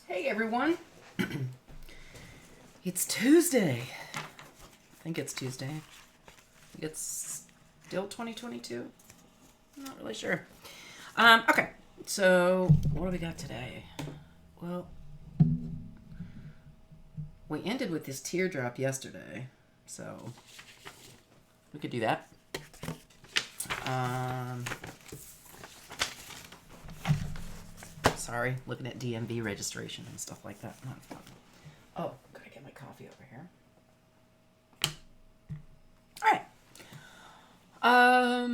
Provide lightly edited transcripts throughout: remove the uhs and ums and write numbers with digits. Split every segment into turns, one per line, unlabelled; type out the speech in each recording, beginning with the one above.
Hey everyone, it's Tuesday. I think it's Tuesday. I think it's still 2022. I'm not really sure. Okay, so what do we got today? Well, we ended with this teardrop yesterday, so we could do that. Sorry, looking at DMV registration and stuff like that. Not fun. Oh, gotta get my coffee over here. All right. Oh,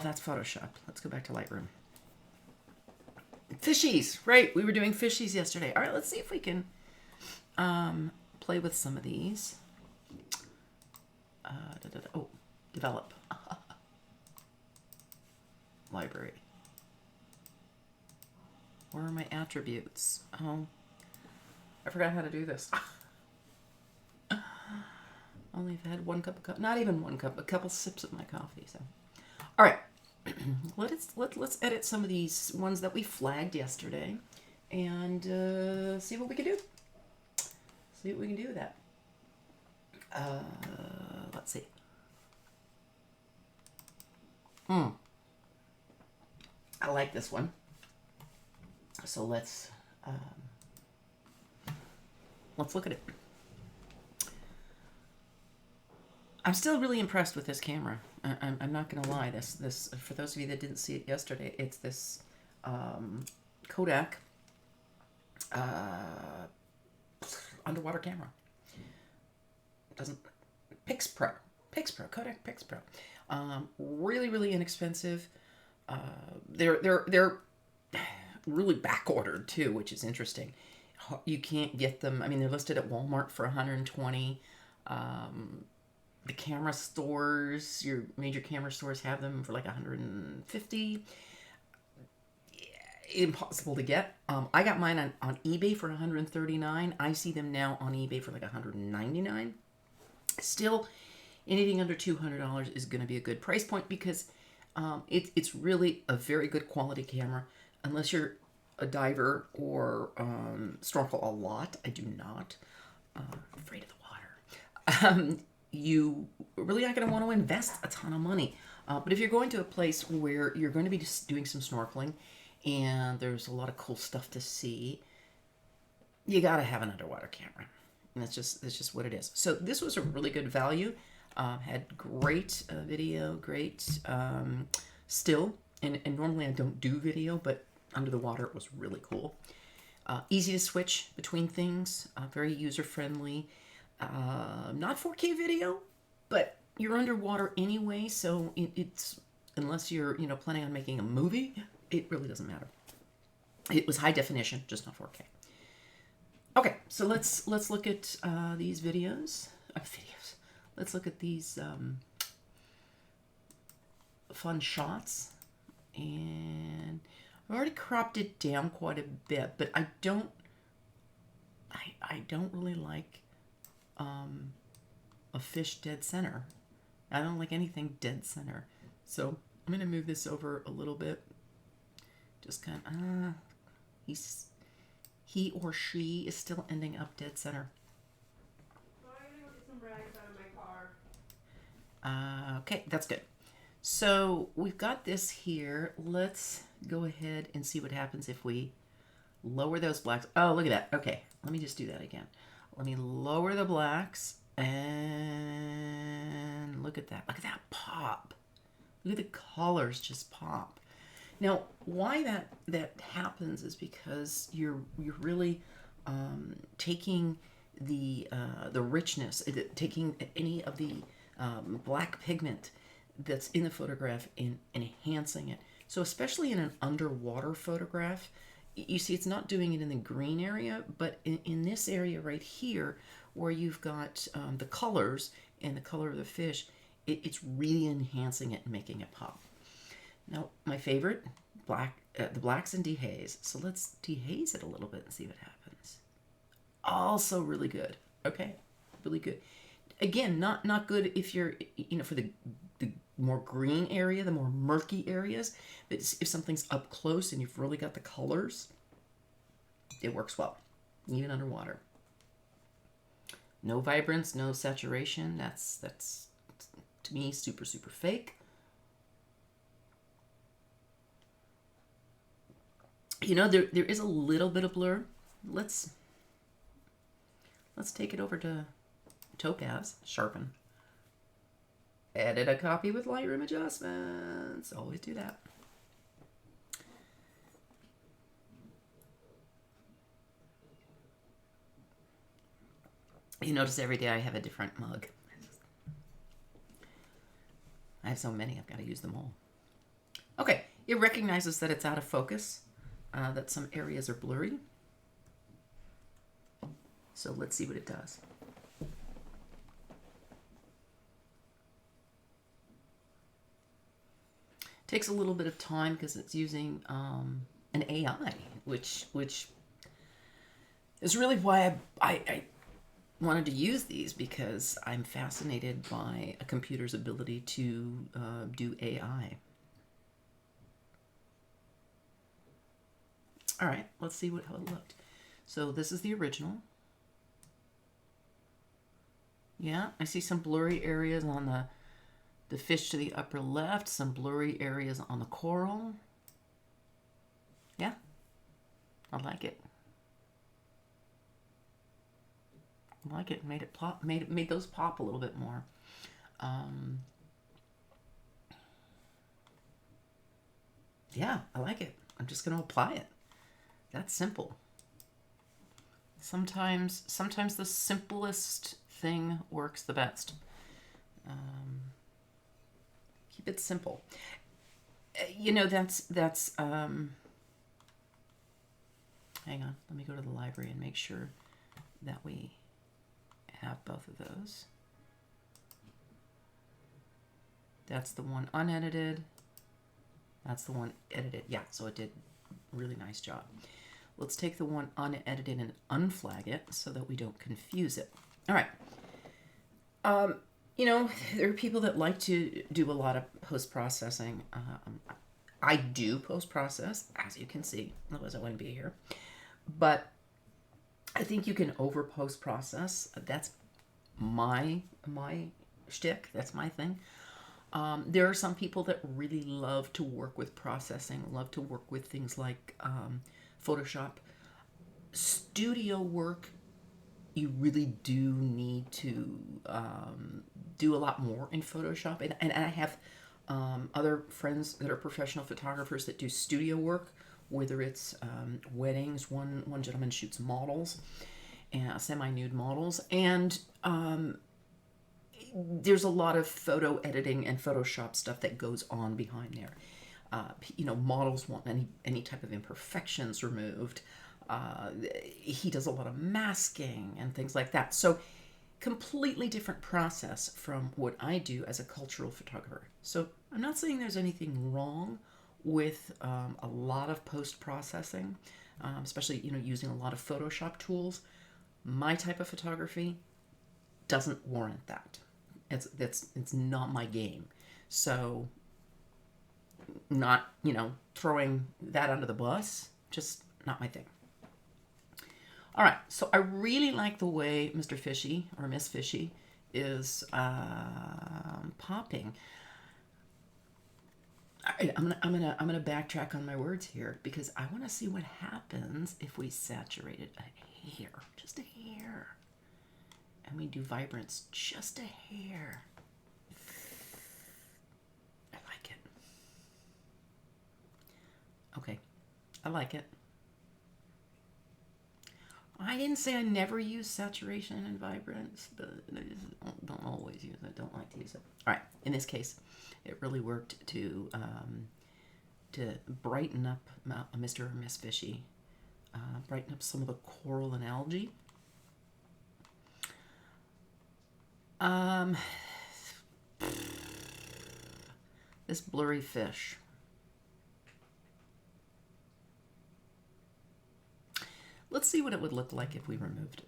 that's Photoshop. Let's go back to Lightroom. Fishies, right? We were doing fishies yesterday. All right, let's see if we can play with some of these. Oh, develop. Library. Where are my attributes? Oh, I forgot how to do this. Only have had one cup of coffee. Not even one cup. A couple sips of my coffee. So, all right. let's edit some of these ones that we flagged yesterday, and see what we can do. See what we can do with that. Let's see. I like this one. So let's look at it. I'm still really impressed with this camera. I'm not gonna lie. This for those of you that didn't see it yesterday, it's this Kodak underwater camera. Kodak Pix Pro. Really inexpensive. They're really back ordered too, which is interesting. You can't get them. I mean, they're listed at Walmart for $120. The camera stores, your major camera stores, have them for like $150. Impossible to get. I got mine on eBay for $139. I see them now on eBay for like $199. Still, anything under $200 is going to be a good price point because it's really a very good quality camera. Unless you're a diver or snorkel a lot. I do not. Afraid of the water. You really aren't going to want to invest a ton of money. But if you're going to a place where you're going to be just doing some snorkeling and there's a lot of cool stuff to see, you got to have an underwater camera. And that's just what it is. So this was a really good value. Had great video, great still. And normally I don't do video, but under the water it was really cool. Easy to switch between things. Very user-friendly. Not 4K video, but you're underwater anyway, so it's, unless you're planning on making a movie, it really doesn't matter. It was high definition, just not 4K. Okay, so let's look at these videos. Let's look at these fun shots. And I've already cropped it down quite a bit, but I don't really like a fish dead center. I don't like anything dead center. So I'm gonna move this over a little bit. Just kind of he or she is still ending up dead center.
I'm gonna go get some rags out of my car.
Okay, that's good. So we've got this here. Let's go ahead and see what happens if we lower those blacks. Oh, look at that. Okay, let me just do that again. Let me lower the blacks and look at that. Look at that pop. Look at the colors just pop. Now, why that happens is because you're really taking the richness, taking any of the black pigment that's in the photograph and enhancing it. So especially in an underwater photograph, you see it's not doing it in the green area, but in this area right here where you've got the colors and the color of the fish, it's really enhancing it and making it pop. Now, my favorite, the blacks and dehaze. So let's dehaze it a little bit and see what happens. Also really good. Okay, really good. Again, not good if you're, for the more green area, the more murky areas. But if something's up close and you've really got the colors, it works well. even underwater. No vibrance, no saturation. That's to me super, super fake. You know, there is a little bit of blur. Let's take it over to Topaz, sharpen. Edit a copy with Lightroom adjustments. Always do that. You notice every day I have a different mug. I have so many, I've got to use them all. Okay, it recognizes that it's out of focus, that some areas are blurry. So let's see what it does. Takes a little bit of time because it's using an AI, which is really why I wanted to use these, because I'm fascinated by a computer's ability to do AI. All right, let's see how it looked. So this is the original. Yeah, I see some blurry areas on the fish to the upper left, some blurry areas on the coral. Yeah, I like it. I like it. Made it pop. Made those pop a little bit more. Yeah, I like it. I'm just going to apply it. That's simple. Sometimes the simplest thing works the best. Keep it simple. You know, that's hang on, let me go to the library and make sure that we have both of those. That's the one unedited. That's the one edited. Yeah, so it did a really nice job. Let's take the one unedited and unflag it so that we don't confuse it. All right. You know, there are people that like to do a lot of post-processing. I do post-process, as you can see. Otherwise, I wouldn't be here. But I think you can over post-process. That's my shtick. That's my thing. There are some people that really love to work with processing, love to work with things like Photoshop. Studio work, you really do need to do a lot more in Photoshop. And I have other friends that are professional photographers that do studio work, whether it's weddings. One gentleman shoots models, semi-nude models, and there's a lot of photo editing and Photoshop stuff that goes on behind there. You know, models want any type of imperfections removed. He does a lot of masking and things like that. So completely different process from what I do as a cultural photographer. So I'm not saying there's anything wrong with a lot of post-processing, especially, you know, using a lot of Photoshop tools. My type of photography doesn't warrant that. It's not my game. So not, you know, throwing that under the bus, just not my thing. All right, so I really like the way Mr. Fishy or Miss Fishy is popping. I'm gonna backtrack on my words here because I want to see what happens if we saturate it a hair, just a hair, and we do vibrance just a hair. I like it. Okay, I like it. I didn't say I never use saturation and vibrance, but I just don't always use it. Don't like to use it. All right, in this case, it really worked to brighten up Mr. or Miss Fishy, brighten up some of the coral and algae. This blurry fish. Let's see what it would look like if we removed it.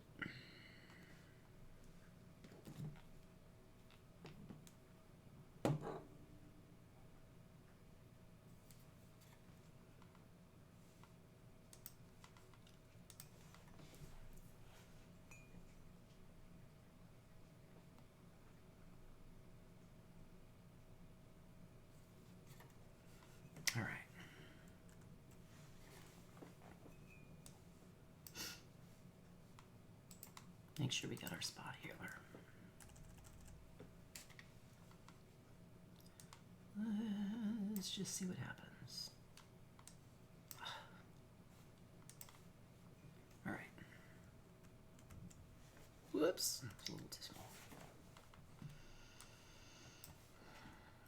make sure we got our spot healer. Let's just see what happens. All right. Whoops, it's a little too small.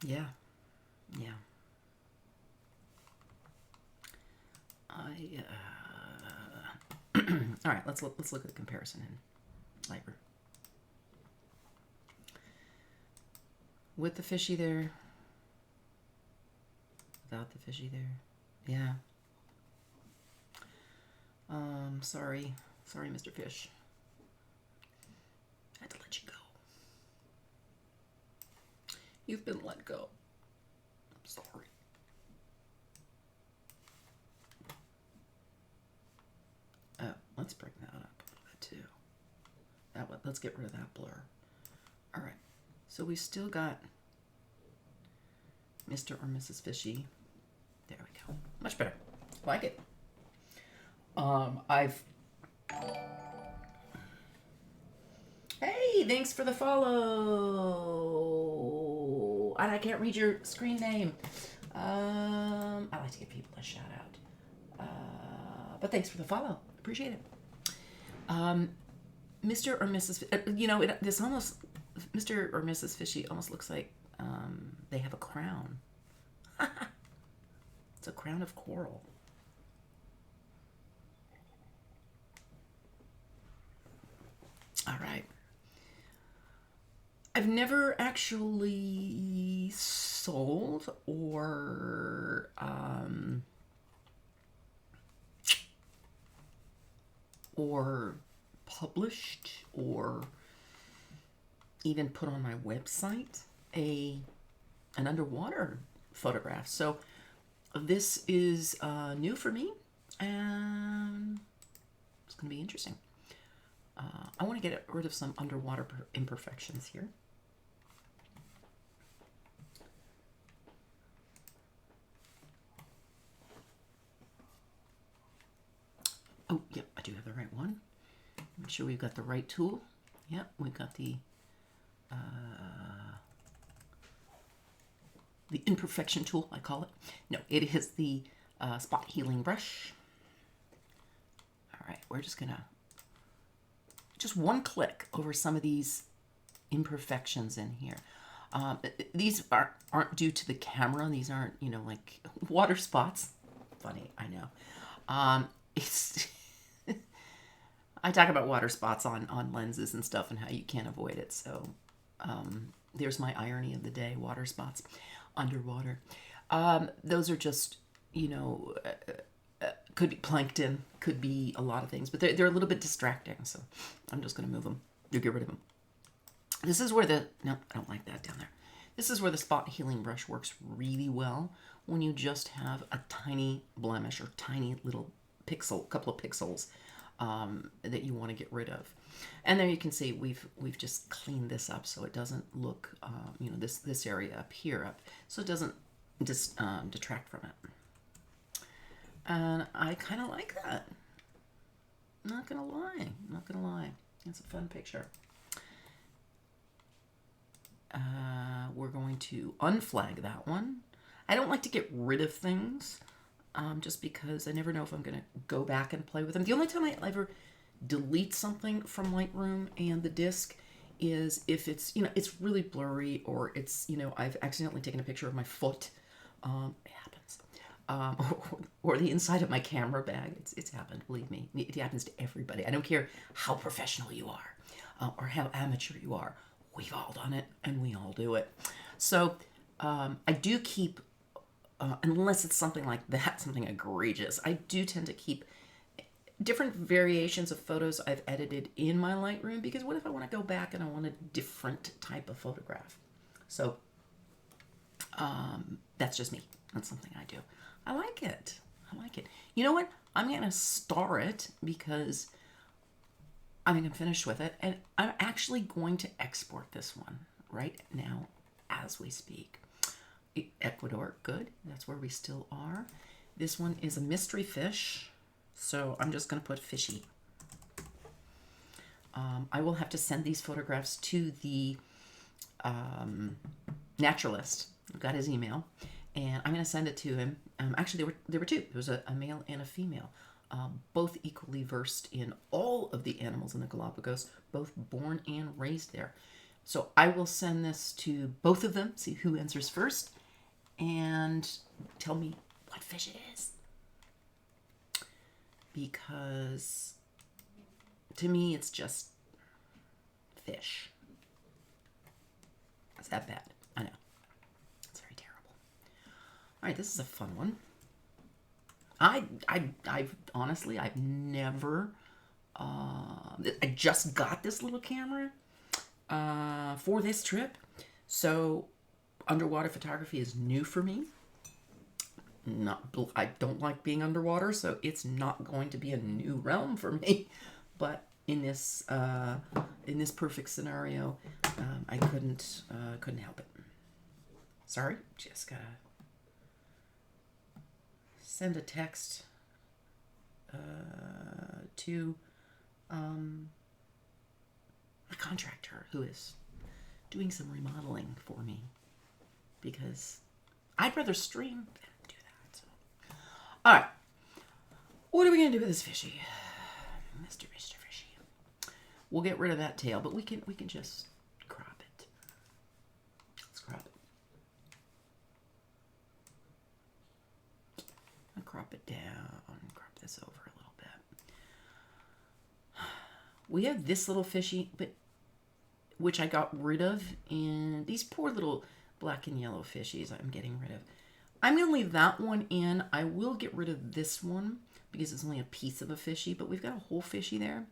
Yeah, yeah. All right, let's look at the comparison in Lightroom. With the fishy there, without the fishy there, yeah. Sorry, Mr. Fish. I had to let you go. You've been let go. I'm sorry. Oh, let's bring that up a little bit too. That one, let's get rid of that blur. All right, so we still got Mr. or Mrs. Fishy. There we go. Much better. Like it. Hey, thanks for the follow. And I can't read your screen name. I like to give people a shout out. But thanks for the follow. Appreciate it. Mr. or Mrs. This almost, Mr. or Mrs. Fishy almost looks like they have a crown. It's a crown of coral. All right. I've never actually sold or published or even put on my website an underwater photograph. So this is new for me, and it's going to be interesting. I want to get rid of some underwater imperfections here. Oh, yeah, I do have the right one. Make sure we've got the right tool. Yep, we've got the imperfection tool, I call it. No, it is the spot healing brush. All right, we're just gonna, just one click over some of these imperfections in here. These aren't due to the camera. These aren't, like water spots. Funny, I know. It's I talk about water spots on lenses and stuff and how you can't avoid it. So there's my irony of the day: water spots underwater. Those are just, could be plankton, could be a lot of things, but they're a little bit distracting. So I'm just going to move them or get rid of them. This is where no, I don't like that down there. This is where the spot healing brush works really well when you just have a tiny blemish or tiny little couple of pixels that you want to get rid of. And there you can see we've just cleaned this up so it doesn't look, this area up here so it doesn't just detract from it. And I kind of like that. Not gonna lie. It's a fun picture. We're going to unflag that one. I don't like to get rid of things, just because I never know if I'm going to go back and play with them. The only time I ever delete something from Lightroom and the disk is if it's, it's really blurry, or it's, I've accidentally taken a picture of my foot. It happens. Or the inside of my camera bag. It's happened, believe me. It happens to everybody. I don't care how professional you are, or how amateur you are. We've all done it, and we all do it. So I do keep, unless it's something like that, something egregious, I do tend to keep different variations of photos I've edited in my Lightroom, because what if I want to go back and I want a different type of photograph? So that's just me. That's something I do. I like it. You know what? I'm going to star it because I'm finished with it, and I'm actually going to export this one right now as we speak. Ecuador, good. That's where we still are. This one is a mystery fish, so I'm just going to put fishy. I will have to send these photographs to the naturalist. I've got his email, and I'm going to send it to him. Actually, there were two. There was a male and a female, both equally versed in all of the animals in the Galapagos, both born and raised there. So I will send this to both of them, see who answers first, and tell me what fish it is. Because to me, it's just fish. Is that bad? I know. It's very terrible. All right, this is a fun one. I've honestly, I've never, I just got this little camera for this trip. So underwater photography is new for me. I don't like being underwater, so it's not going to be a new realm for me. But in this perfect scenario, I couldn't help it. Sorry, just gotta send a text to a contractor who is doing some remodeling for me, because I'd rather stream than do that. So. All right, what are we gonna do with this fishy, Mr. Fishy? We'll get rid of that tail, but we can just crop it. Let's crop it. I'll crop it down. Crop this over a little bit. We have this little fishy, but which I got rid of, and these poor little black and yellow fishies I'm getting rid of. I'm going to leave that one in. I will get rid of this one because it's only a piece of a fishy, but we've got a whole fishy there.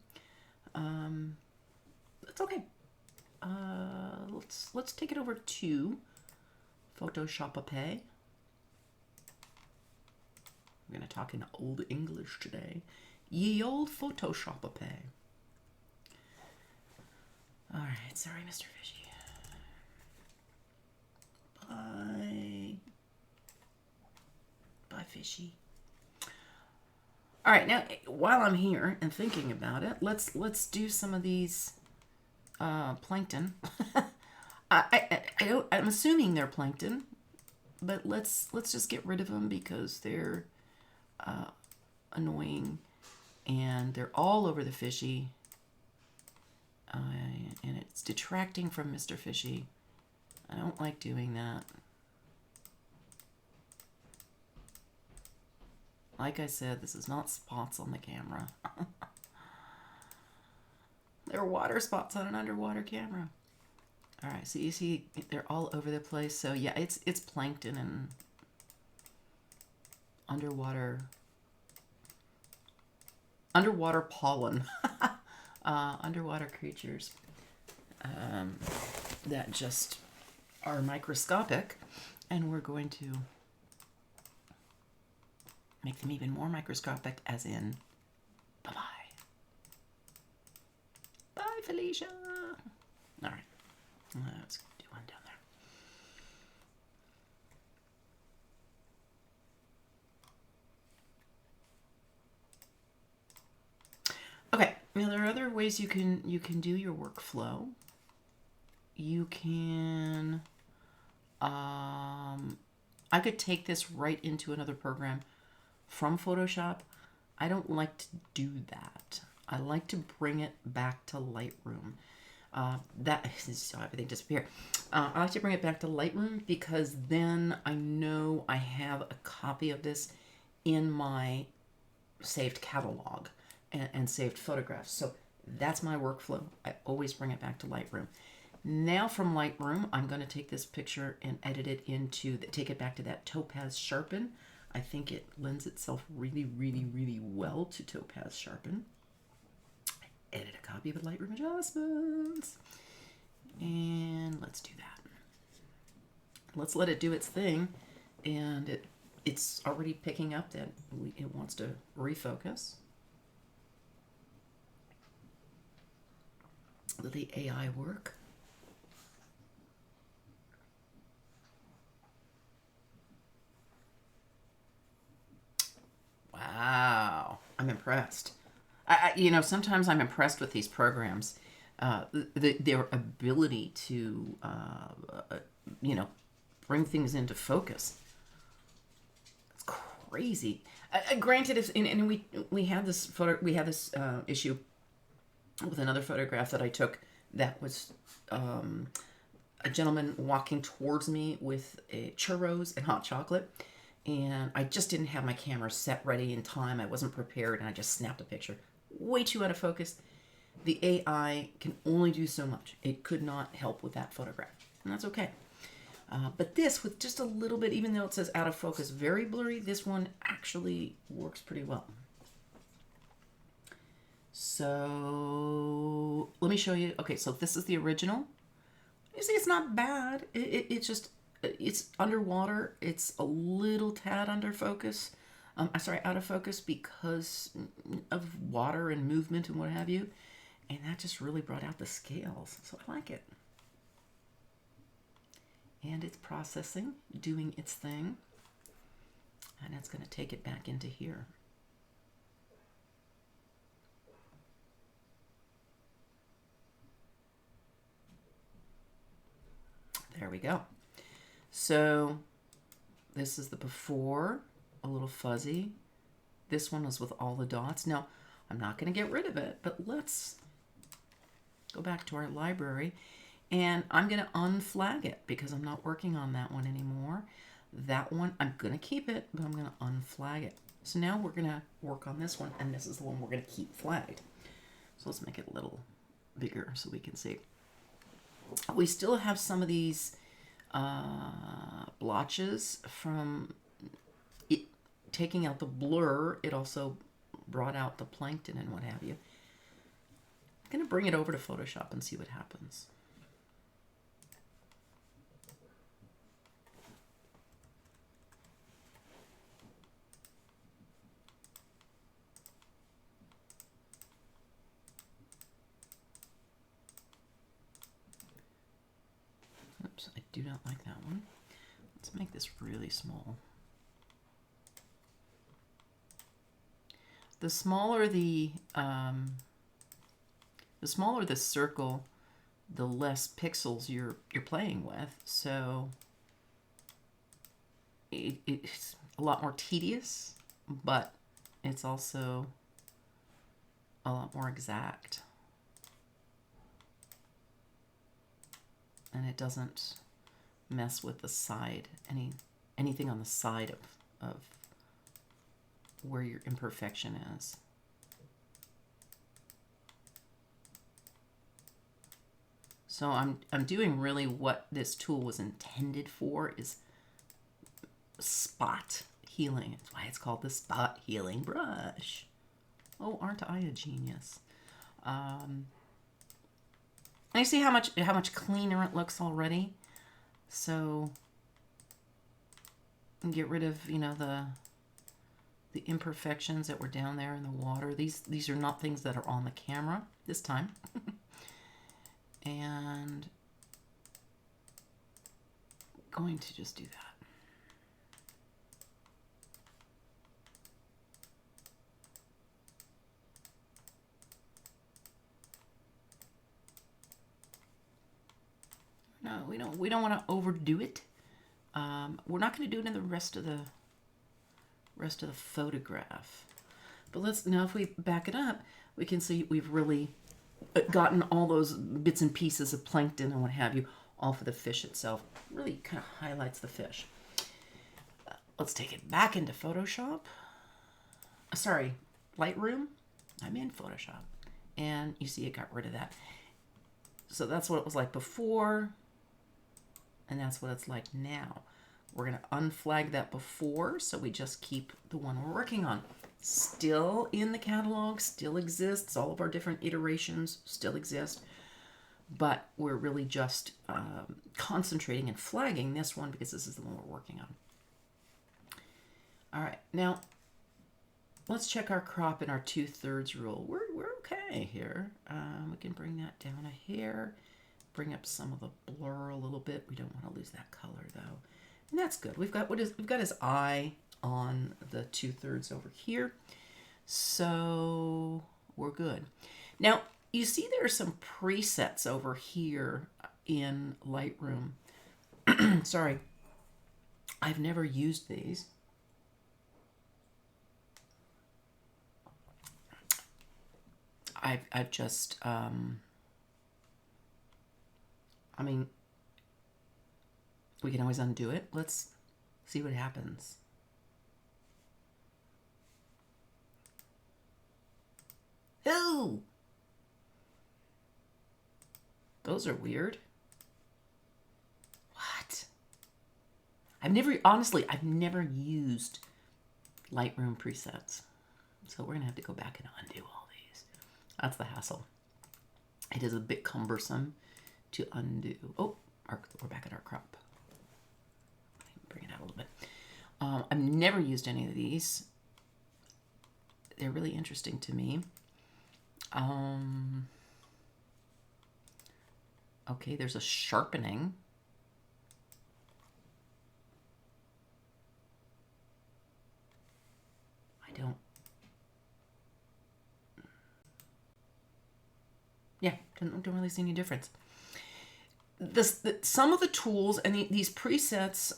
It's okay. Let's take it over to Photoshop. I'm going to talk in Old English today. Ye old Photoshop. All right, sorry, Mr. Fishy. Bye. Bye, fishy. All right, now while I'm here and thinking about it, let's do some of these plankton. I'm assuming they're plankton, but let's just get rid of them because they're annoying and they're all over the fishy. And it's detracting from Mr. Fishy. I don't like doing that. Like I said, this is not spots on the camera. There are water spots on an underwater camera. All right, so you see they're all over the place. So yeah, it's plankton and underwater pollen. Underwater creatures that just are microscopic, and we're going to make them even more microscopic, as in bye-bye. Bye, Felicia. All right, let's do one down there. Okay. Now there are other ways you can do your workflow. You can, I could take this right into another program from Photoshop. I don't like to do that. I like to bring it back to Lightroom. That is how everything disappeared. I like to bring it back to Lightroom because then I know I have a copy of this in my saved catalog and saved photographs. So that's my workflow. I always bring it back to Lightroom. Now from Lightroom, I'm going to take this picture and edit it into, take it back to that Topaz Sharpen. I think it lends itself really, really, really well to Topaz Sharpen. Edit a copy with Lightroom adjustments. And let's do that. Let's let it do its thing. And it's already picking up that it wants to refocus. Let the AI work. Wow, I'm impressed. You know, sometimes I'm impressed with these programs, their ability to, you know, bring things into focus. It's crazy. Granted, if and we had this photo, we had this issue with another photograph that I took that was a gentleman walking towards me with churros and hot chocolate, and I just didn't have my camera set ready in time. I wasn't prepared, and I just snapped a picture. Way too out of focus. The AI can only do so much. It could not help with that photograph, and that's okay. But this, with just a little bit, even though it says out of focus, very blurry, this one actually works pretty well. So let me show you. Okay, so this is the original. You see, it's not bad. It's just, it's underwater. It's a little tad under focus. Sorry, out of focus because of water and movement and what have you. And that just really brought out the scales. So I like it. And it's processing, doing its thing. And it's going to take it back into here. There we go. So this is the before, a little fuzzy. This one was with all the dots. Now, I'm not going to get rid of it, but let's go back to our library. And I'm going to unflag it because I'm not working on that one anymore. That one, I'm going to keep it, but I'm going to unflag it. So now we're going to work on this one, and this is the one we're going to keep flagged. So let's make it a little bigger so we can see. We still have some of these blotches from it taking out the blur. It also brought out the plankton and what have you. I'm going to bring it over to Photoshop and see what happens. Oops, I do not like that one. Let's make this really small. The smaller the circle, the less pixels you're playing with. So it's a lot more tedious, but it's also a lot more exact. And it doesn't mess with the side, anything on the side of where your imperfection is. So I'm doing really what this tool was intended for, is spot healing. That's why it's called the spot healing brush. Oh, aren't I a genius? And you see how much cleaner it looks already. So get rid of, you know, the imperfections that were down there in the water. These are not things that are on the camera this time. And I'm going to just do that. No, we don't want to overdo it. We're not going to do it in the rest of the photograph. But let's, now if we back it up, we can see we've really gotten all those bits and pieces of plankton and what have you off of the fish itself. Really kind of highlights the fish. Let's take it back into Photoshop. Sorry, Lightroom. I'm in Photoshop. And you see it got rid of that. So that's what it was like before. And that's what it's like now. We're going to unflag that before, so we just keep the one we're working on. Still in the catalog, still exists. All of our different iterations still exist. But we're really just concentrating and flagging this one because this is the one we're working on. All right, now let's check our crop and our 2/3 rule. We're okay here. We can bring that down a hair. Bring up some of the blur a little bit. We don't want to lose that color though. And that's good. We've got his eye on the 2/3 over here. So we're good. Now, you see there are some presets over here in Lightroom. Sorry, I've never used these. I've just, I mean, we can always undo it. Let's see what happens. Ooh! Those are weird. What? Honestly, I've never used Lightroom presets. So we're gonna have to go back and undo all these. That's the hassle. It is a bit cumbersome to undo. Oh, we're back at our crop. Bring it out a little bit. I've never used any of these. They're really interesting to me. Okay, there's a sharpening. Yeah, don't really see any difference. Some of the tools and these presets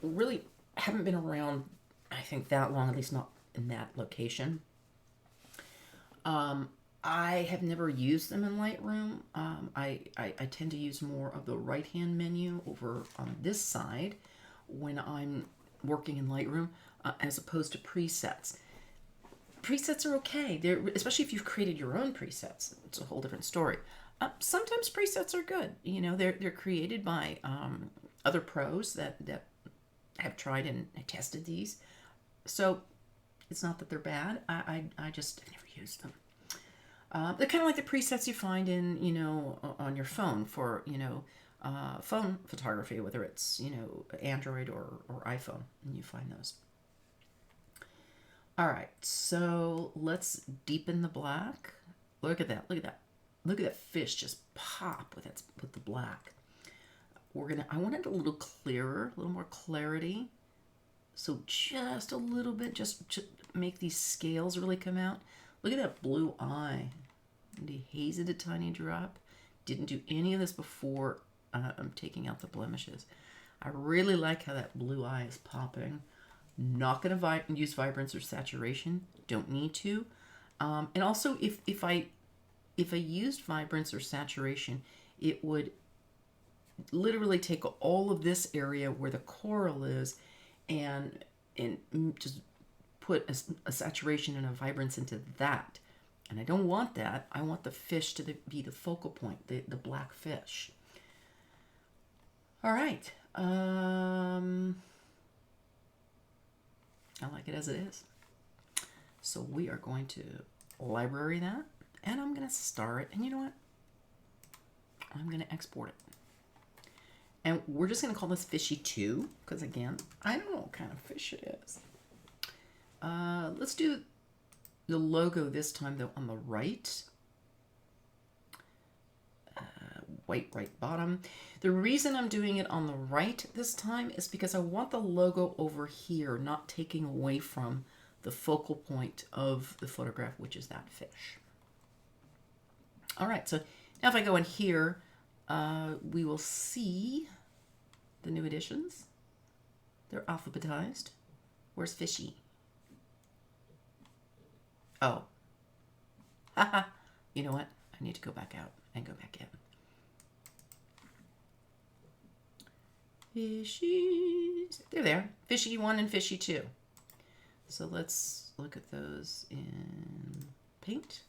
really haven't been around, I think, that long, at least not in that location. I have never used them in Lightroom. I tend to use more of the right-hand menu over on this side when I'm working in Lightroom, as opposed to presets. Presets are okay, especially if you've created your own presets. It's a whole different story. Sometimes presets are good. You know, they're created by other pros that have tried and tested these. So it's not that they're bad. I've never used them. They're kind of like the presets you find in, on your phone for, phone photography, whether it's, Android or iPhone, and you find those. All right, so let's deepen the black. Look at that, look at that. Look at that fish just pop with the black. I want it a little clearer, a little more clarity. So just a little bit, just make these scales really come out. Look at that blue eye. Dehaze it a tiny drop. Didn't do any of this before I'm taking out the blemishes. I really like how that blue eye is popping. Not going to use vibrance or saturation. Don't need to. And also, if I used vibrance or saturation, it would literally take all of this area where the coral is and just put a saturation and a vibrance into that. And I don't want that. I want the fish to be the focal point, the black fish. All right. I like it as it is. So we are going to library that, and I'm going to star it. And you know what? I'm going to export it. And we're just going to call this Fishy 2, because again, I don't know what kind of fish it is. Let's do the logo this time, though, on the right. White right bottom. The reason I'm doing it on the right this time is because I want the logo over here, not taking away from the focal point of the photograph, which is that fish. All right, so now if I go in here, we will see the new additions. They're alphabetized. Where's Fishy? Oh. Haha. You know what? I need to go back out and go back in. Fishies. They're there. Fishy 1 and Fishy 2. So let's look at those in Paint.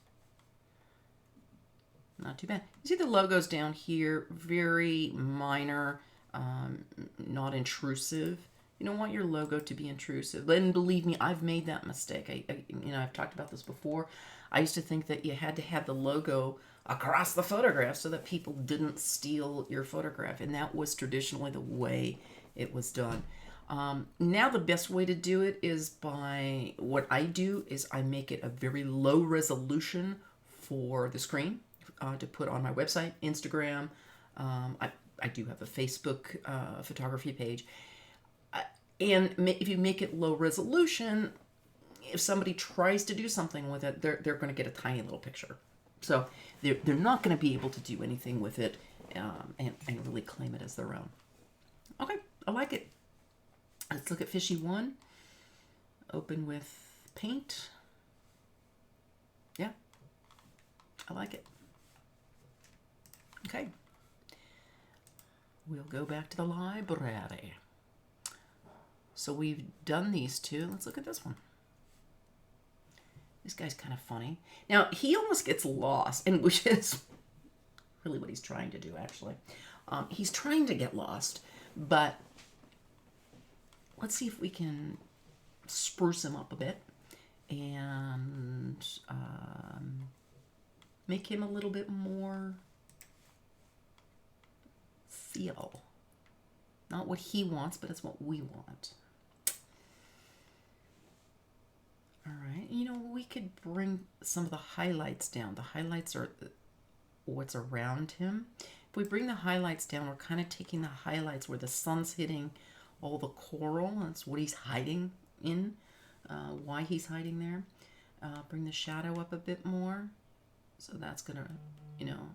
Not too bad. You see the logos down here, very minor, not intrusive. You don't want your logo to be intrusive. And believe me, I've made that mistake. I've talked about this before. I used to think that you had to have the logo across the photograph so that people didn't steal your photograph. And that was traditionally the way it was done. Now the best way to do it is by, what I do is I make it a very low resolution for the screen to put on my website, Instagram. I do have a Facebook photography page. And if you make it low resolution, if somebody tries to do something with it, they're going to get a tiny little picture. So they're not going to be able to do anything with it and really claim it as their own. Okay, I like it. Let's look at Fishy 1. Open with paint. Yeah, I like it. Okay. We'll go back to the library. So we've done these two. Let's look at this one. This guy's kind of funny. Now, he almost gets lost, and which is really what he's trying to do, actually. He's trying to get lost, but let's see if we can spruce him up a bit and make him a little bit more feel. Not what he wants, but it's what we want. All right, you know, we could bring some of the highlights down. The highlights are what's around him. If we bring the highlights down, we're kind of taking the highlights where the sun's hitting all the coral. That's what he's hiding in, why he's hiding there. Bring the shadow up a bit more. So that's going to, you know,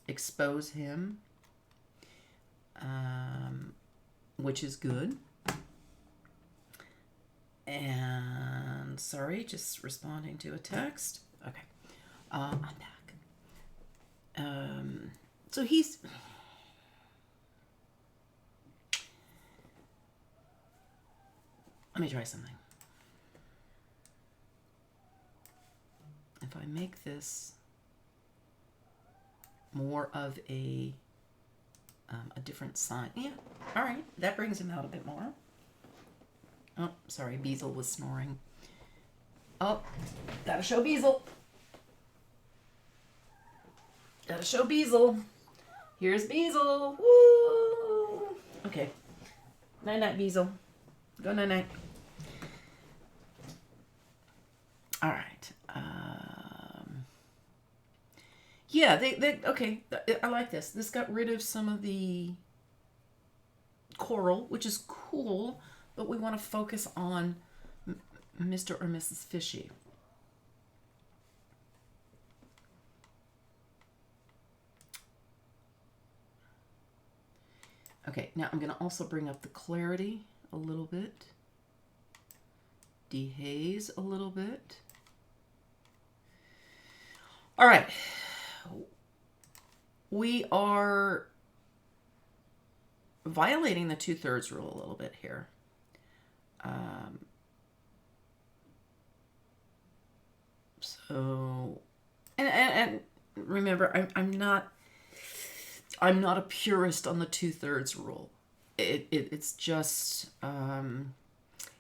expose him, which is good. And sorry, just responding to a text. Okay, I'm back. So he's let me try something. If I make this more of a different sign, yeah, all right, that brings him out a bit more. Oh, sorry, Beazle was snoring. Oh, gotta show Beazle. Gotta show Beazle. Here's Beazle. Woo! Okay. Night-night, Beazle. Go night-night. All right. Yeah, okay. I like this. This got rid of some of the coral, which is cool. But we want to focus on Mr. or Mrs. Fishy. Okay, now I'm going to also bring up the clarity a little bit. Dehaze a little bit. All right. We are violating the 2/3 rule a little bit here. So, and remember, I'm not a purist on the 2/3 rule. It's just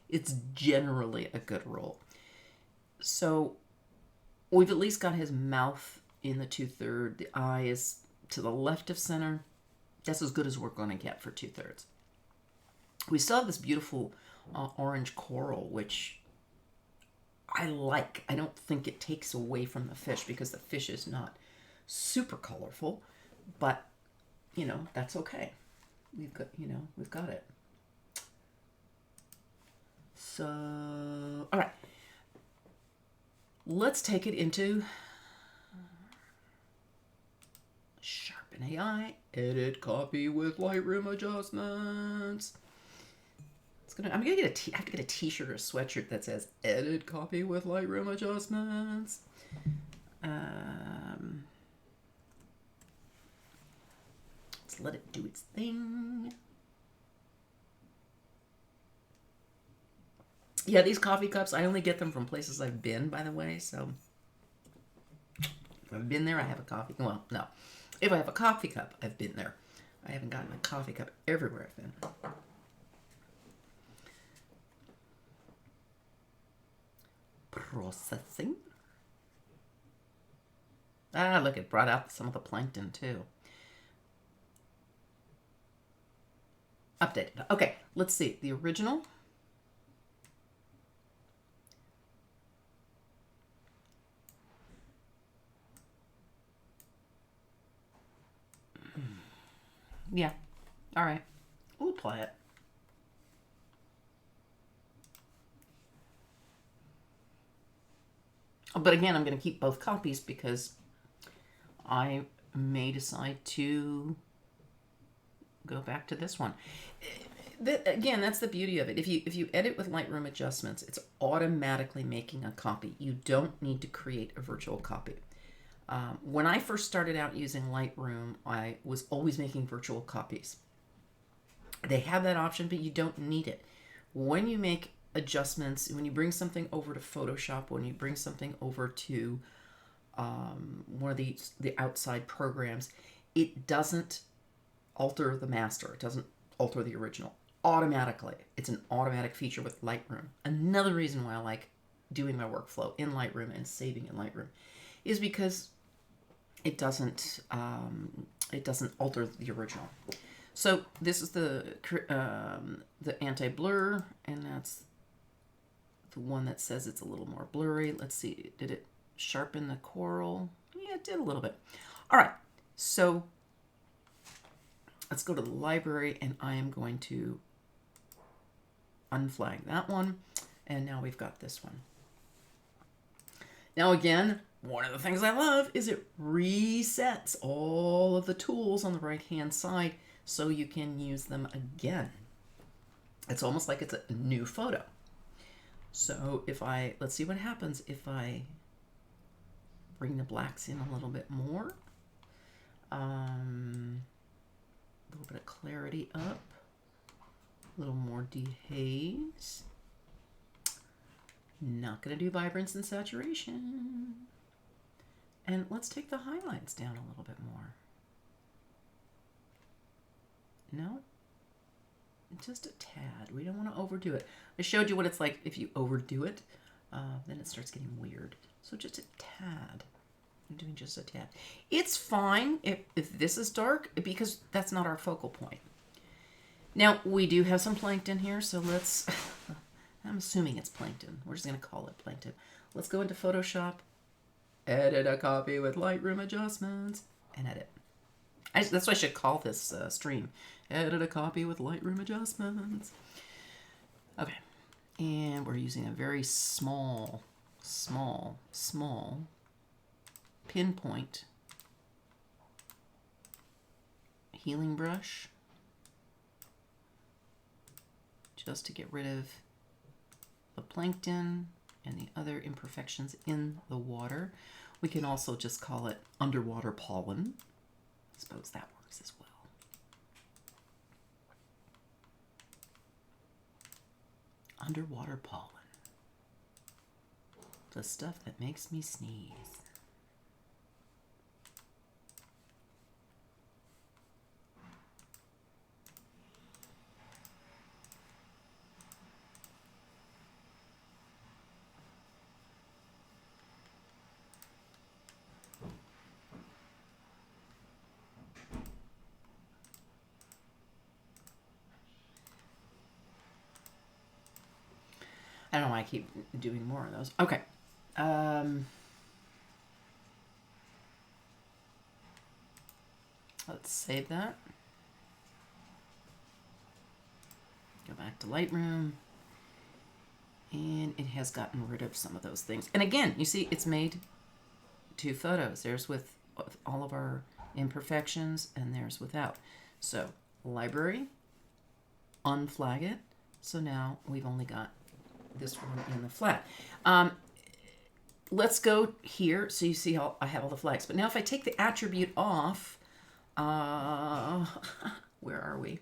it's generally a good rule. So we've at least got his mouth in the 2/3. The eye is to the left of center. That's as good as we're going to get for 2/3. We still have this beautiful orange coral, which I like. I don't think it takes away from the fish because the fish is not super colorful, but you know, that's okay. We've got, you know, we've got it. So, all right. Let's take it into Sharpen AI, edit copy with Lightroom adjustments. I have to get a t-shirt or a sweatshirt that says edit copy with Lightroom adjustments. Let's let it do its thing. Yeah, these coffee cups, I only get them from places I've been, by the way, so if I've been there, I have a coffee. Well, no. If I have a coffee cup, I've been there. I haven't gotten a coffee cup everywhere I've been. Processing. Ah, look, it brought out some of the plankton too. Updated. Okay, let's see. The original. Yeah. All right. We'll play it. But again, I'm going to keep both copies because I may decide to go back to this one. Again, that's the beauty of it. If you edit with Lightroom adjustments, it's automatically making a copy. You don't need to create a virtual copy. When I first started out using Lightroom, I was always making virtual copies. They have that option, but you don't need it. When you make adjustments, when you bring something over to Photoshop, when you bring something over to one of the outside programs, it doesn't alter the master. It doesn't alter the original automatically. It's an automatic feature with Lightroom. Another reason why I like doing my workflow in Lightroom and saving in Lightroom is because it doesn't alter the original. So this is the anti-blur, and that's the one that says it's a little more blurry. Let's see, did it sharpen the coral? Yeah, it did a little bit. All right, so let's go to the library, and I am going to unflag that one, and now we've got this one. Now again, one of the things I love is it resets all of the tools on the right-hand side so you can use them again. It's almost like it's a new photo. So if let's see what happens if I bring the blacks in a little bit more. A little bit of clarity up. A little more dehaze. Not going to do vibrance and saturation. And let's take the highlights down a little bit more. No? Just a tad. We don't want to overdo it. I showed you what it's like if you overdo it. Then it starts getting weird. So just a tad. I'm doing just a tad. It's fine if this is dark because that's not our focal point. Now, we do have some plankton here, so let's... I'm assuming it's plankton. We're just going to call it plankton. Let's go into Photoshop, edit a copy with Lightroom adjustments, and edit. That's what I should call this stream. Edit a copy with Lightroom adjustments. Okay. And we're using a very small pinpoint healing brush just to get rid of the plankton and the other imperfections in the water. We can also just call it underwater pollen. I suppose that works as well. Underwater pollen. The stuff that makes me sneeze. I don't know why I keep doing more of those. Okay. Let's save that. Go back to Lightroom. And it has gotten rid of some of those things. And again, you see it's made two photos. There's with all of our imperfections and there's without. So library, unflag it. So now we've only got this one in the flat. Let's go here so you see how I have all the flags. But now if I take the attribute off, where are we?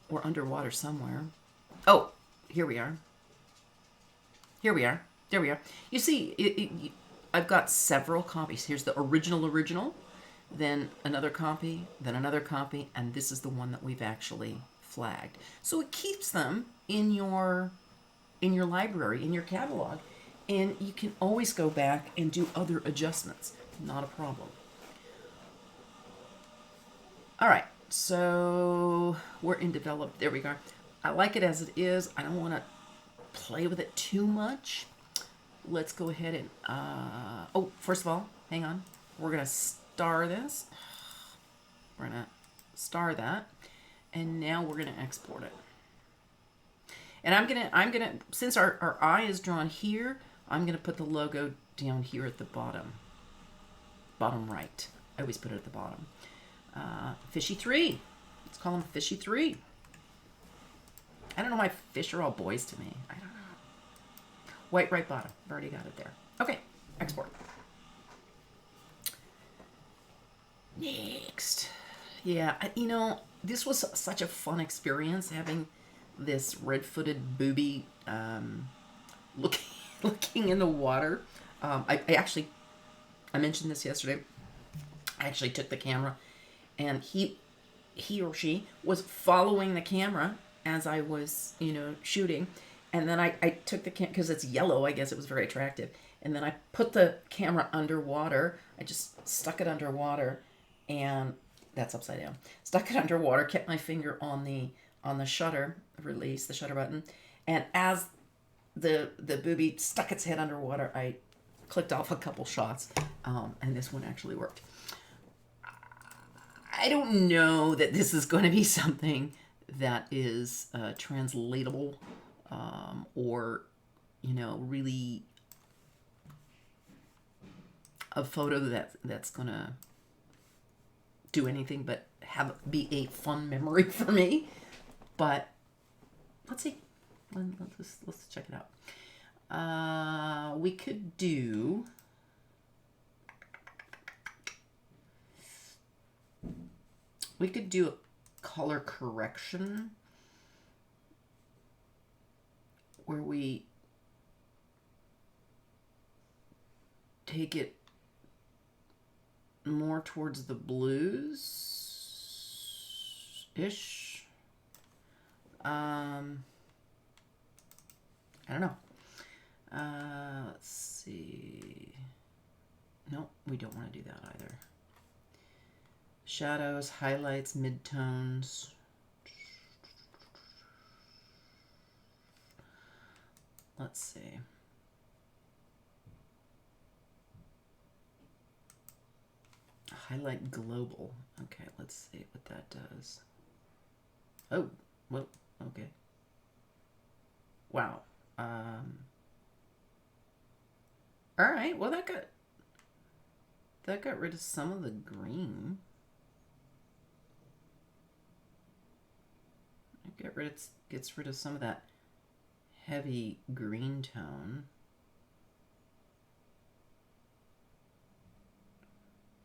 We're underwater somewhere. Oh, here we are. Here we are. There we are. You see, I've got several copies. Here's the original, then another copy, and this is the one that we've actually flagged. So it keeps them in your library, in your catalog, and you can always go back and do other adjustments. Not a problem. All right, so we're in develop. There we go. I like it as it is. I don't want to play with it too much. Let's go ahead and, oh, first of all, hang on. We're going to star this. We're going to star that. And now we're going to export it. And I'm gonna, since our eye is drawn here, I'm going to put the logo down here at the bottom. Bottom right. I always put it at the bottom. Fishy 3. Let's call him Fishy 3. I don't know why fish are all boys to me. I don't know. White right bottom. I've already got it there. Okay, export. Next. Yeah, you know, this was such a fun experience having this red-footed booby looking in the water. I mentioned this yesterday. I actually took the camera, and he or she was following the camera as I was, you know, shooting. And then I took the camera, because it's yellow, I guess it was very attractive. And then I put the camera underwater. I just stuck it underwater, and that's upside down. Stuck it underwater, kept my finger on the shutter release, the shutter button. And as the booby stuck its head underwater, I clicked off a couple shots, and this one actually worked. I don't know that this is going to be something that is translatable, or, you know, really a photo that's going to do anything but be a fun memory for me. But let's see. Let's check it out. We could do... We could do a color correction where we take it more towards the blues-ish. I don't know. Let's see. Nope, we don't want to do that either. Shadows, highlights, midtones. Let's see. Highlight global. Okay, let's see what that does. Oh, well, okay. Wow. All right. Well, that got rid of some of the green. Gets rid of some of that heavy green tone.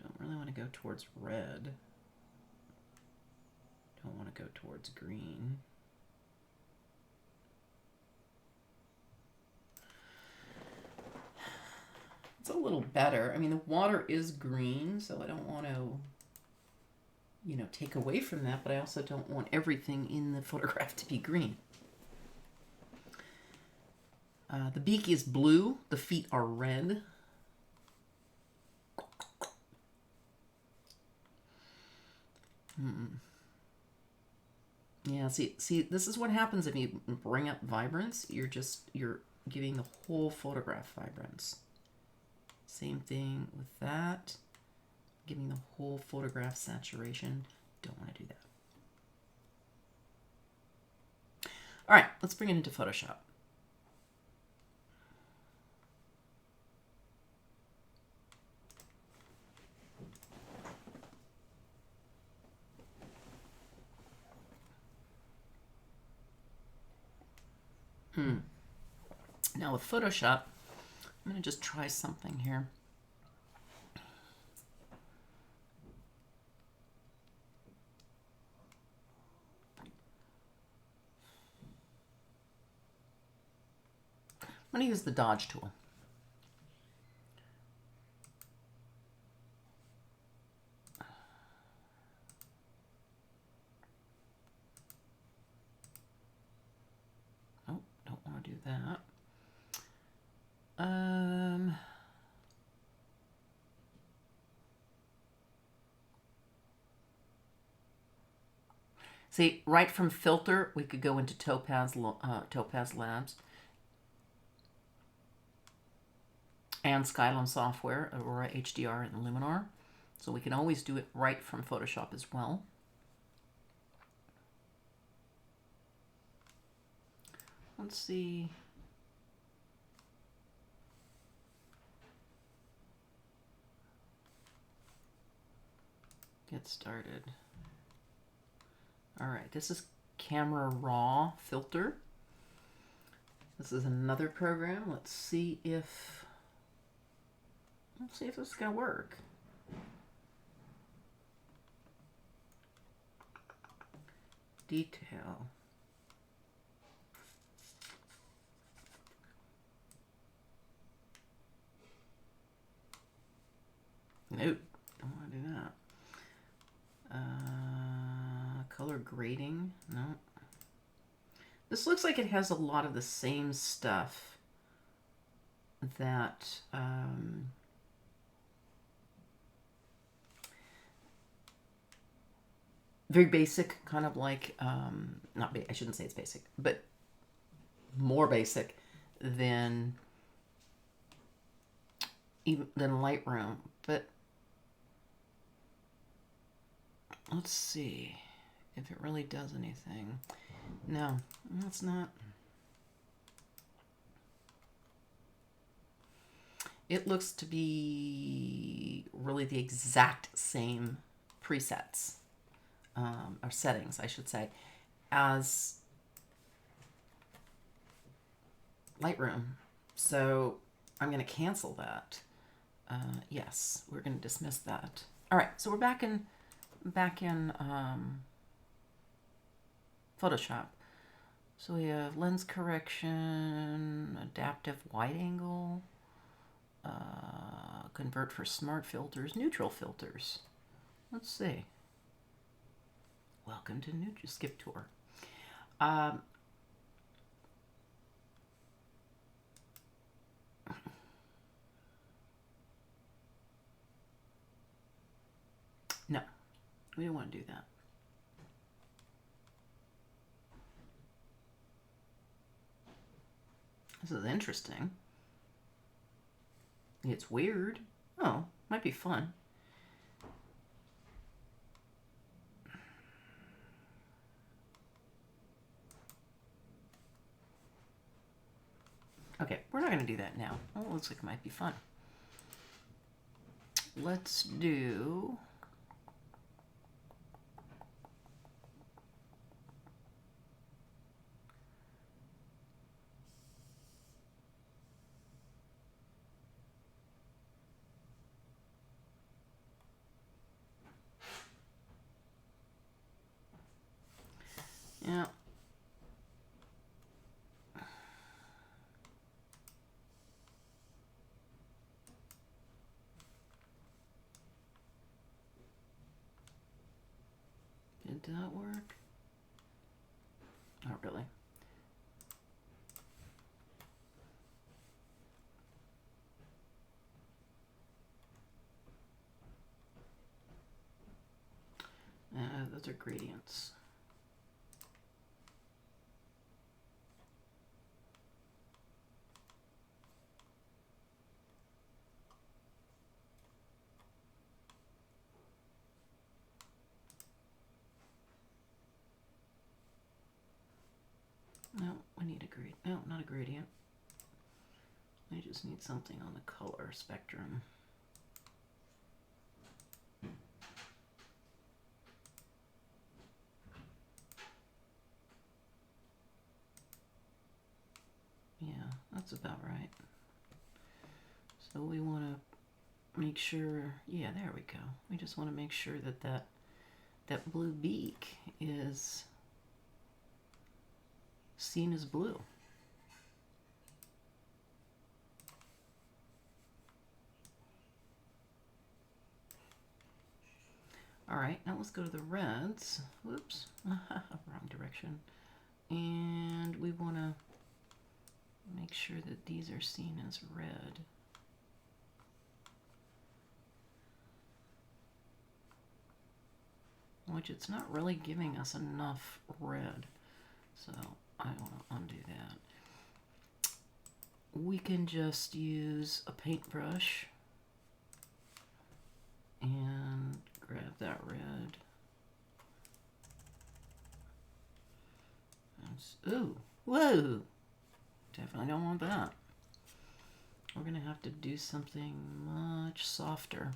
Don't really want to go towards red. Don't want to go towards green. It's a little better. I mean, the water is green, so I don't want to, you know, take away from that, but I also don't want everything in the photograph to be green. The beak is blue. The feet are red. Yeah, see, this is what happens if you bring up vibrance. You're giving the whole photograph vibrance. Same thing with that. Giving the whole photograph saturation. Don't want to do that. All right, let's bring it into Photoshop. Now with Photoshop, I'm going to just try something here. I'm going to use the dodge tool. Oh, don't want to do that. See, right from filter, we could go into Topaz Labs and Skylum software, Aurora HDR and Luminar. So we can always do it right from Photoshop as well. Let's see. get started. All right, this is Camera Raw filter. This is another program. Let's see if this is gonna work. Detail. Nope, don't want to do that. Color grading, no. This looks like it has a lot of the same stuff that very basic, kind of like I shouldn't say it's basic, but more basic than Lightroom. But let's see if it really does anything. No, it's not. It looks to be really the exact same presets, or settings, I should say, as Lightroom. So I'm going to cancel that. Yes, we're going to dismiss that. All right, so we're back in Photoshop. So we have lens correction, adaptive wide angle, convert for smart filters, neutral filters. Let's see. Welcome to Skip Tour. No, we don't want to do that. This is interesting. It's weird. Oh, might be fun. Okay, we're not going to do that now. Oh, it looks like it might be fun. Let's do... Yeah. Did that work? Not really. Those are gradients. No, we need a gradient. No, not a gradient. I just need something on the color spectrum. Yeah, that's about right. So we want to make sure, yeah, there we go. We just want to make sure that that blue beak is seen as blue. All right, now let's go to the reds. Whoops, wrong direction. And we want to make sure that these are seen as red. Which it's not really giving us enough red. So I want to undo that. We can just use a paintbrush and grab that red. Ooh, whoa! Definitely don't want that. We're gonna have to do something much softer.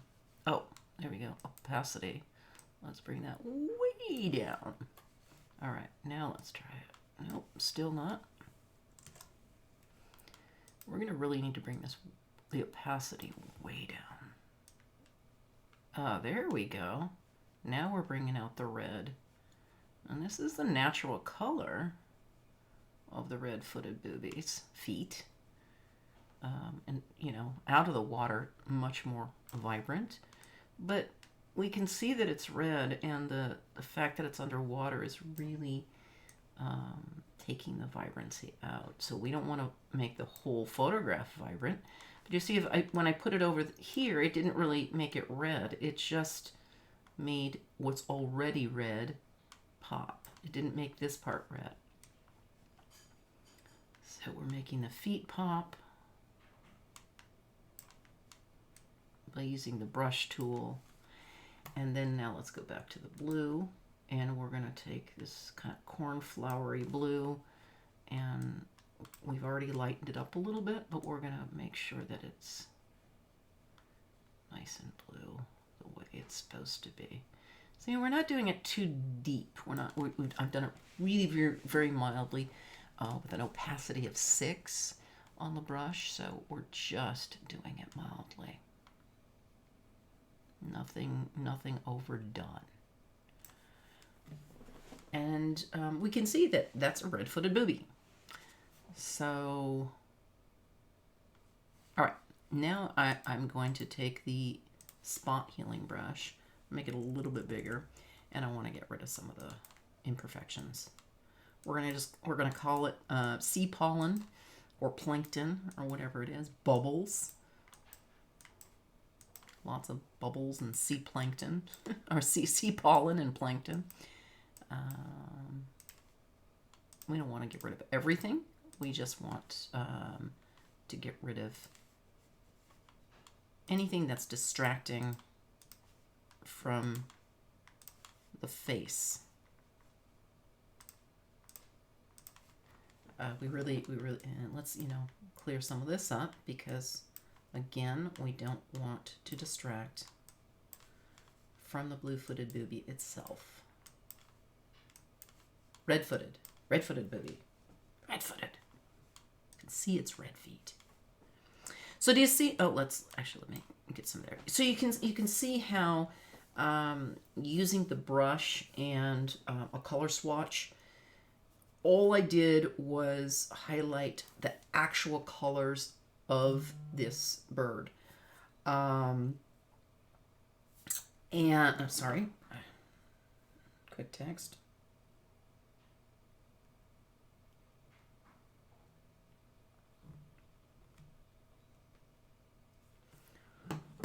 Oh, there we go. Opacity. Let's bring that way down. All right, now let's try it. Nope, still not. We're gonna really need to bring the opacity way down. There we go. Now we're bringing out the red. And this is the natural color of the red-footed boobies, feet. And, you know, out of the water, much more vibrant. But we can see that it's red, and the fact that it's underwater is really taking the vibrancy out. So we don't want to make the whole photograph vibrant. But you see, when I put it over here, it didn't really make it red. It just made what's already red pop. It didn't make this part red. So we're making the feet pop by using the brush tool. And then now let's go back to the blue, and we're going to take this kind of cornflowery blue, and we've already lightened it up a little bit, but we're going to make sure that it's nice and blue the way it's supposed to be. See, we're not doing it too deep. I've done it really very, very mildly with an opacity of 6 on the brush, so we're just doing it mildly. Nothing overdone. And we can see that that's a red-footed booby. So, all right, now I'm going to take the spot healing brush, make it a little bit bigger, and I want to get rid of some of the imperfections. We're gonna call it sea pollen or plankton or whatever it is, bubbles. Lots of bubbles and sea plankton, or sea pollen and plankton. We don't want to get rid of everything. We just want to get rid of anything that's distracting from the face. We really, and let's, clear some of this up, because again, we don't want to distract from the blue-footed booby itself. Red-footed booby, red-footed. You can see its red feet. So do you see? Oh, let me get some there. So you can see how using the brush and a color swatch, all I did was highlight the actual colors of this bird. And I'm sorry, quick text.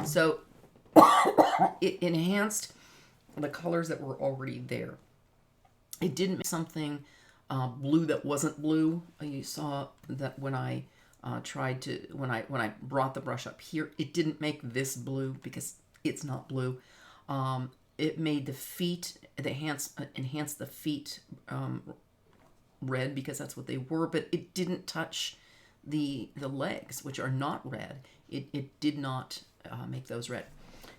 So it enhanced the colors that were already there. It didn't make something blue that wasn't blue. You saw that when I when I brought the brush up here, it didn't make this blue because it's not blue. It made the feet, enhanced the feet red because that's what they were, but it didn't touch the legs, which are not red. It did not make those red.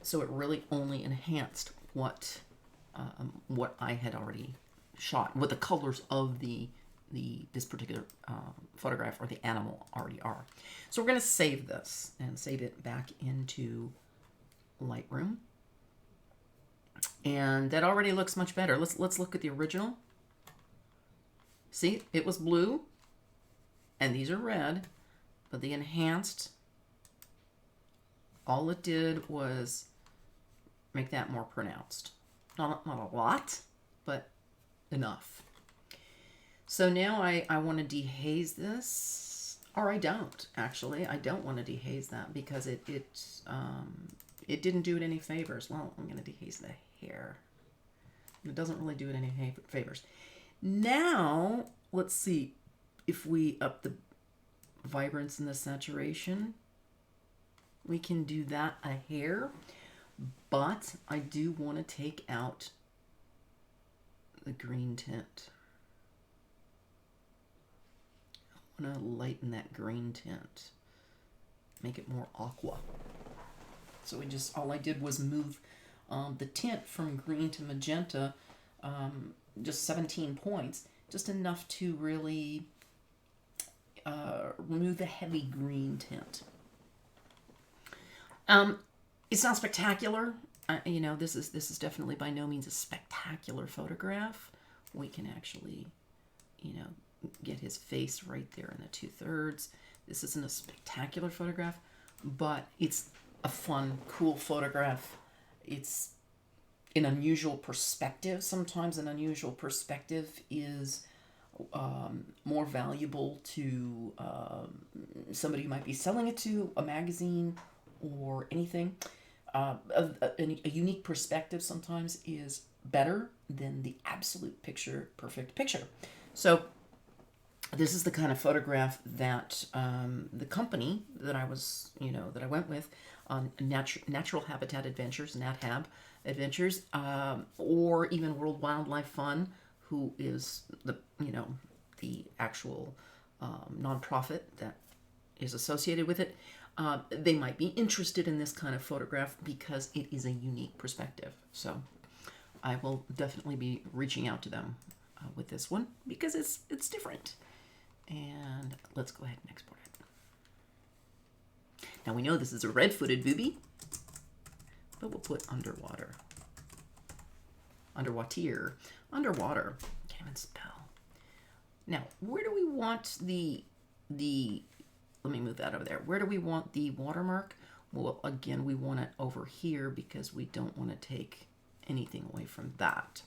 So it really only enhanced what I had already shot, what the colors of this particular photograph or the animal already are. So we're going to save this and save it back into Lightroom. And that already looks much better. Let's look at the original. See, it was blue, and these are red, but the enhanced, all it did was make that more pronounced. Not a lot, but enough. So now I want to dehaze this, or I don't, actually. I don't want to dehaze that because it didn't do it any favors. Well, I'm going to dehaze the hair. It doesn't really do it any favors. Now, let's see if we up the vibrance and the saturation. We can do that a hair, but I do want to take out the green tint. I want to lighten that green tint, make it more aqua. So all I did was move The tint from green to magenta, just 17 points, just enough to really remove the heavy green tint. It's not spectacular. This is definitely by no means a spectacular photograph. We can actually, get his face right there in the 2/3. This isn't a spectacular photograph, but it's a fun, cool photograph. It's an unusual perspective. Sometimes an unusual perspective is more valuable to somebody who might be selling it to, a magazine, or anything. A unique perspective sometimes is better than the absolute perfect picture. So this is the kind of photograph that the company that I was, that I went with, Natural Habitat Adventures, NatHab Adventures, or even World Wildlife Fund, who is the actual nonprofit that is associated with it. They might be interested in this kind of photograph because it is a unique perspective. So I will definitely be reaching out to them with this one because it's different. And let's go ahead and export it. Now we know this is a red-footed booby, but we'll put underwater. Underwater. Can't even spell. Now, where do we want the let me move that over there. Where do we want the watermark? Well, again, we want it over here because we don't want to take anything away from that.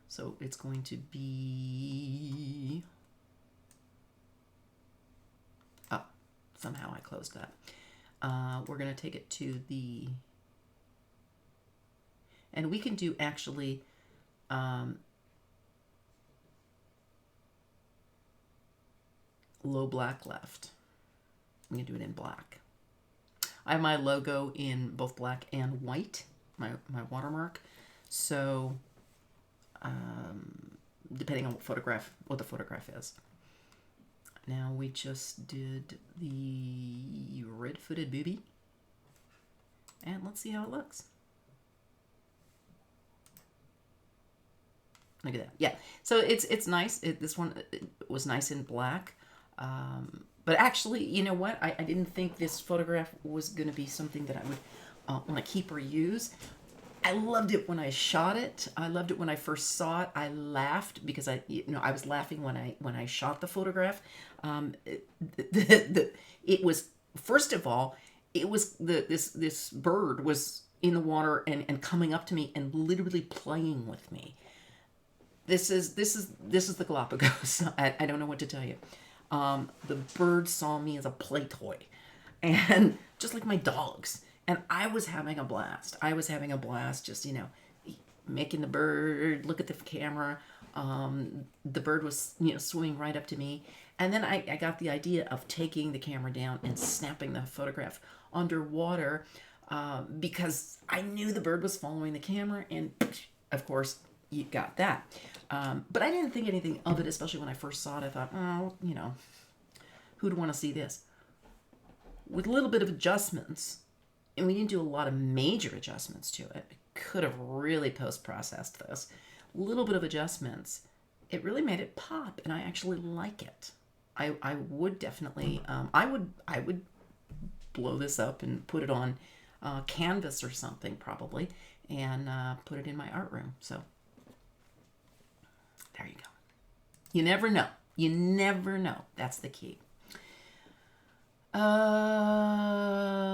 So it's going to be... Oh, somehow I closed that. We're going to take it to the... And we can do actually... low black left. I'm going to do it in black. I have my logo in both black and white, my watermark. So, depending on what the photograph is. Now we just did the red-footed booby. And let's see how it looks. Look at that. Yeah. So it's nice. This one was nice in black. But actually, you know what? I didn't think this photograph was going to be something that I would want to keep or use. I loved it when I shot it. I loved it when I first saw it. I laughed because I was laughing when I shot the photograph. It was, first of all, it was this bird was in the water and coming up to me and literally playing with me. This is the Galapagos. I don't know what to tell you. The bird saw me as a play toy, and just like my dogs, and I was having a blast. Just, making the bird look at the camera. The bird was, swimming right up to me. And then I got the idea of taking the camera down and snapping the photograph underwater, because I knew the bird was following the camera, and of course you got that. But I didn't think anything of it, especially when I first saw it. I thought, who'd want to see this? With a little bit of adjustments, and we didn't do a lot of major adjustments to it. I could have really post-processed this. A little bit of adjustments. It really made it pop, and I actually like it. I would definitely, I would blow this up and put it on canvas or something probably, and put it in my art room. So there you go. You never know. You never know. That's the key.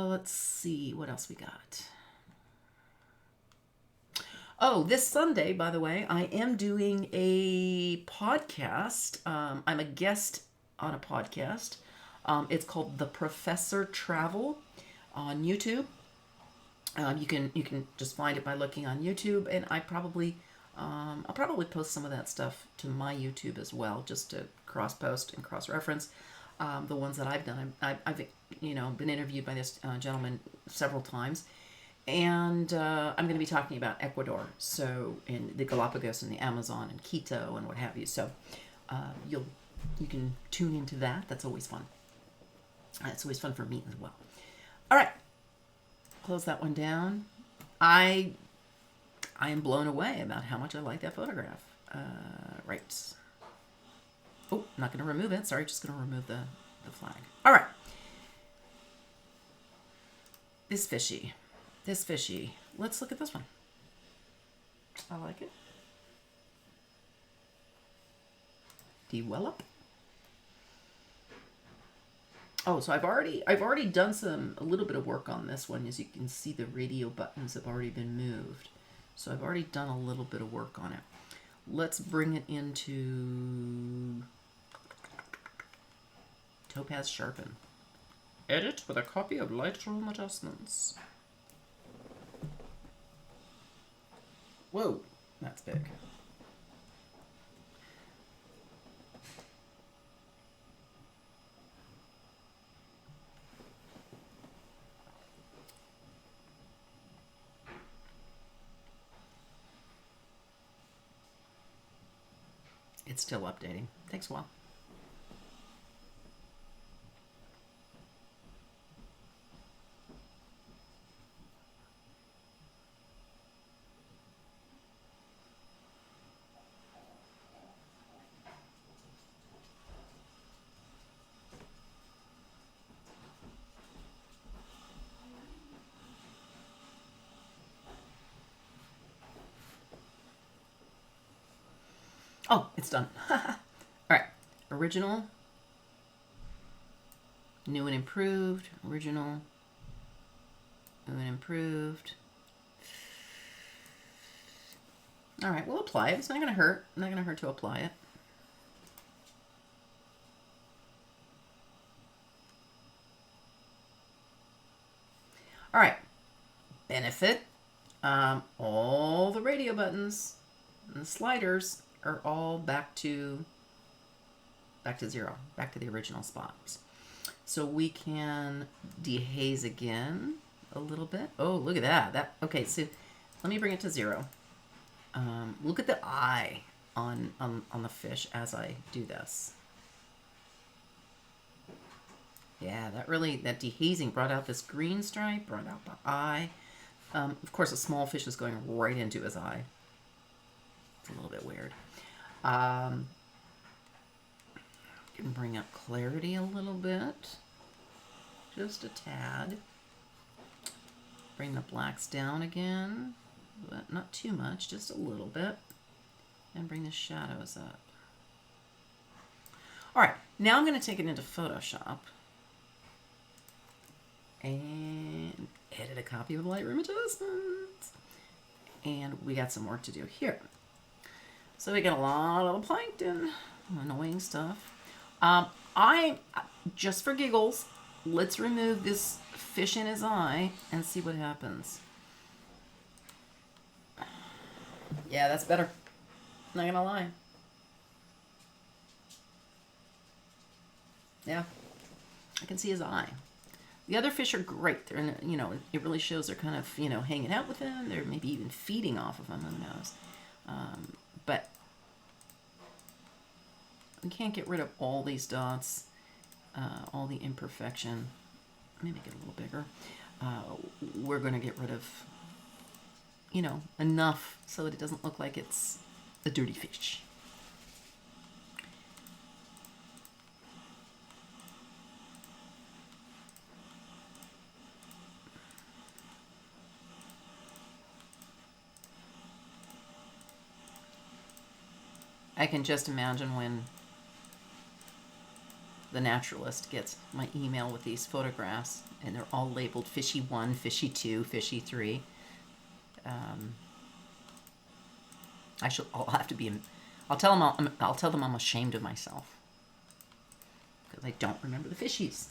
Let's see what else we got. Oh, this Sunday, by the way, I am doing a podcast. I'm a guest on a podcast. It's called The Professor Travel on YouTube. You can just find it by looking on YouTube, and I'll probably post some of that stuff to my YouTube as well, just to cross-post and cross-reference the ones that I've done. I've been interviewed by this gentleman several times, and I'm going to be talking about Ecuador, so in the Galapagos and the Amazon and Quito and what have you. So you can tune into that. That's always fun. It's always fun for me as well. All right, close that one down. I I am blown away about how much I like that photograph. Right. Oh, I'm not going to remove it. Sorry, just going to remove the flag. All right. This fishy. This fishy. Let's look at this one. I like it. Develop. Oh, so I've already done a little bit of work on this one. As you can see, the radio buttons have already been moved. So I've already done a little bit of work on it. Let's bring it into Topaz Sharpen. Edit with a copy of Lightroom adjustments. Whoa, that's big. It's still updating. Takes a while. Oh, it's done. All right. Original. New and improved. Original. New and improved. All right, we'll apply it. It's not going to hurt. Not going to hurt to apply it. All right. Benefit. All the radio buttons and the sliders are all back to zero, back to the original spots. So we can dehaze again a little bit. Oh, look at that. Okay, so let me bring it to 0. Look at the eye on the fish as I do this. Yeah, that dehazing brought out this green stripe, brought out the eye. Of course, a small fish is going right into his eye. It's a little bit weird. Can bring up clarity a little bit, just a tad. Bring the blacks down again, but not too much, just a little bit. And bring the shadows up. All right, now I'm going to take it into Photoshop and edit a copy of Lightroom adjustments. And we got some work to do here. So we got a lot of the plankton, annoying stuff. Just for giggles, let's remove this fish in his eye and see what happens. Yeah, that's better. Not gonna lie. Yeah, I can see his eye. The other fish are great. They're, it really shows they're kind of, hanging out with him. They're maybe even feeding off of him. Who knows? But we can't get rid of all these dots, all the imperfection. Let me make it a little bigger. We're going to get rid of, enough so that it doesn't look like it's a dirty fish. I can just imagine when the naturalist gets my email with these photographs and they're all labeled fishy 1, fishy 2, fishy 3. I'll tell them I'm ashamed of myself because I don't remember the fishies.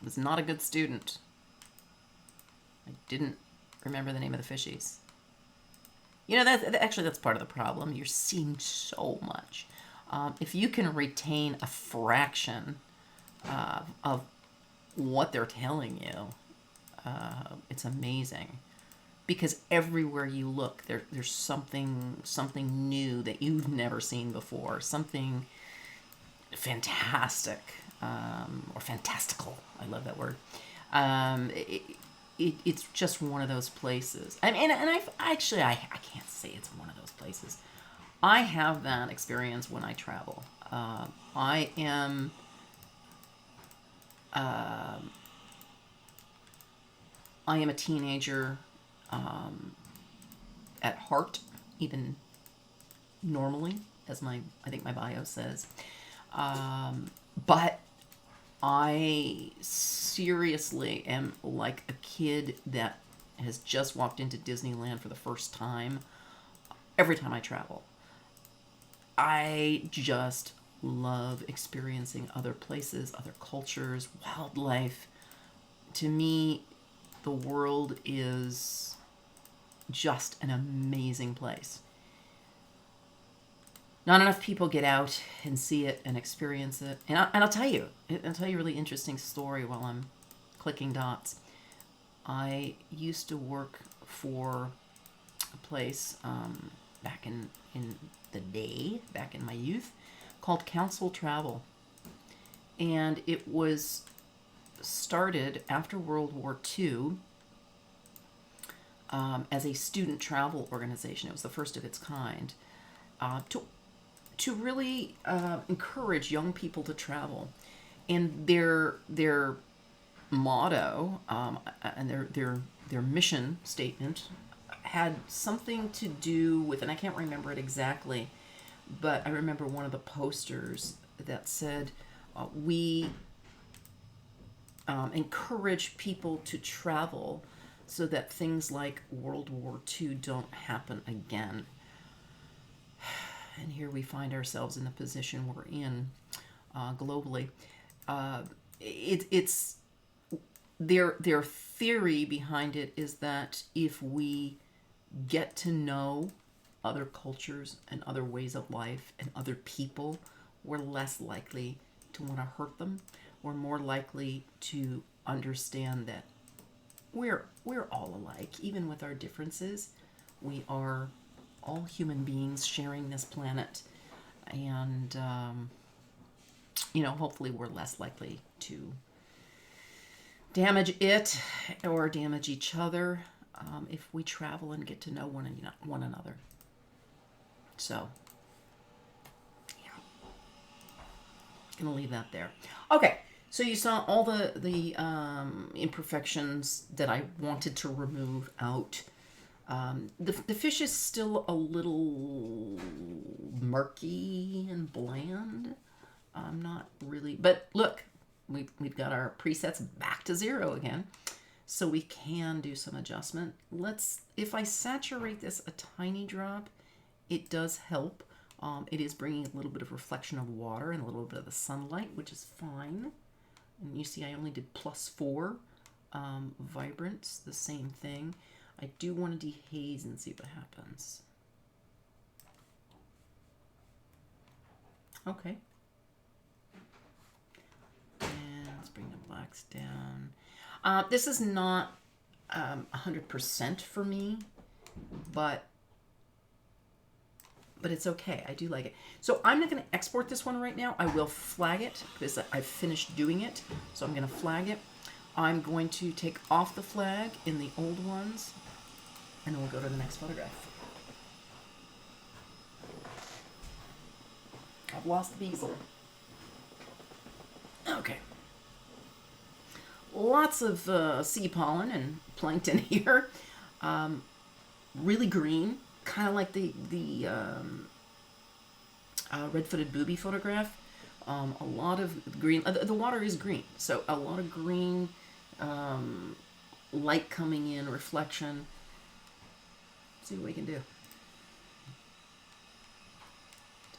I was not a good student. I didn't remember the name of the fishies. That's part of the problem. You're seeing so much. If you can retain a fraction of what they're telling you, it's amazing. Because everywhere you look, there's something new that you've never seen before. Something fantastic or fantastical. I love that word. it's just one of those places. I mean, and I can't say it's one of those places. I have that experience when I travel. I am. I am a teenager at heart, even normally, as I think my bio says. But I seriously am like a kid that has just walked into Disneyland for the first time every time I travel. I just love experiencing other places, other cultures, wildlife. To me, the world is just an amazing place. Not enough people get out and see it and experience it. And I'll tell you a really interesting story while I'm clicking dots. I used to work for a place back in the day, back in my youth, called Council Travel. And it was started after World War II as a student travel organization. It was the first of its kind to really encourage young people to travel. And their motto and their mission statement had something to do with, and I can't remember it exactly, but I remember one of the posters that said, we encourage people to travel so that things like World War II don't happen again. And here we find ourselves in the position we're in globally. It's their theory behind it is that if we get to know other cultures and other ways of life and other people, we're less likely to want to hurt them. We're more likely to understand that we're all alike, even with our differences. We are all human beings sharing this planet, and hopefully we're less likely to damage it or damage each other if we travel and get to know one another. So, yeah, gonna leave that there. Okay, so you saw all the imperfections that I wanted to remove out. The fish is still a little murky and bland. I'm not really, but look, we've got our presets back to 0 again, so we can do some adjustment. If I saturate this a tiny drop, it does help. It is bringing a little bit of reflection of water and a little bit of the sunlight, which is fine. And you see I only did +4 vibrance, the same thing. I do want to dehaze and see what happens. Okay. And let's bring the blacks down. This is not 100% for me, but it's okay. I do like it. So I'm not going to export this one right now. I will flag it because I've finished doing it. So I'm going to flag it. I'm going to take off the flag in the old ones, and then we'll go to the next photograph. I've lost the bezel. Okay. Lots of sea pollen and plankton here. Really green, kind of like the red-footed booby photograph. A lot of green. The water is green, so a lot of green, light coming in, reflection. Let's see what we can do.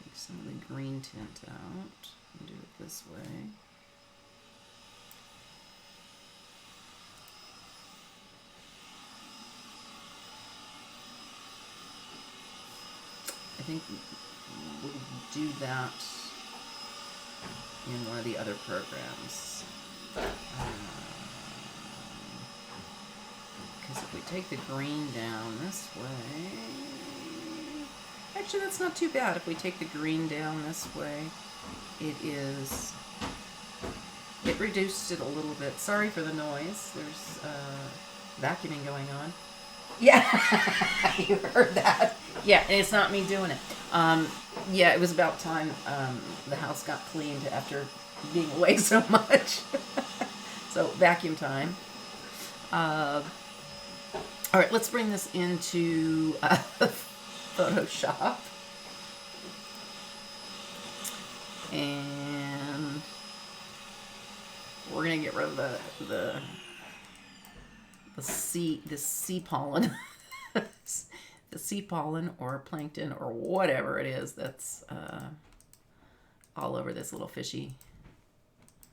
Take some of the green tint out and do it this way. I think we'll do that in one of the other programs. Because if we take the green down this way... Actually, that's not too bad. If we take the green down this way, it reduced it a little bit. Sorry for the noise. There's vacuuming going on. Yeah, you heard that. Yeah, and it's not me doing it. Yeah, it was about time the house got cleaned after being away so much. So vacuum time. All right, let's bring this into Photoshop. And we're gonna get rid of the sea pollen, the sea pollen or plankton or whatever it is that's all over this little fishy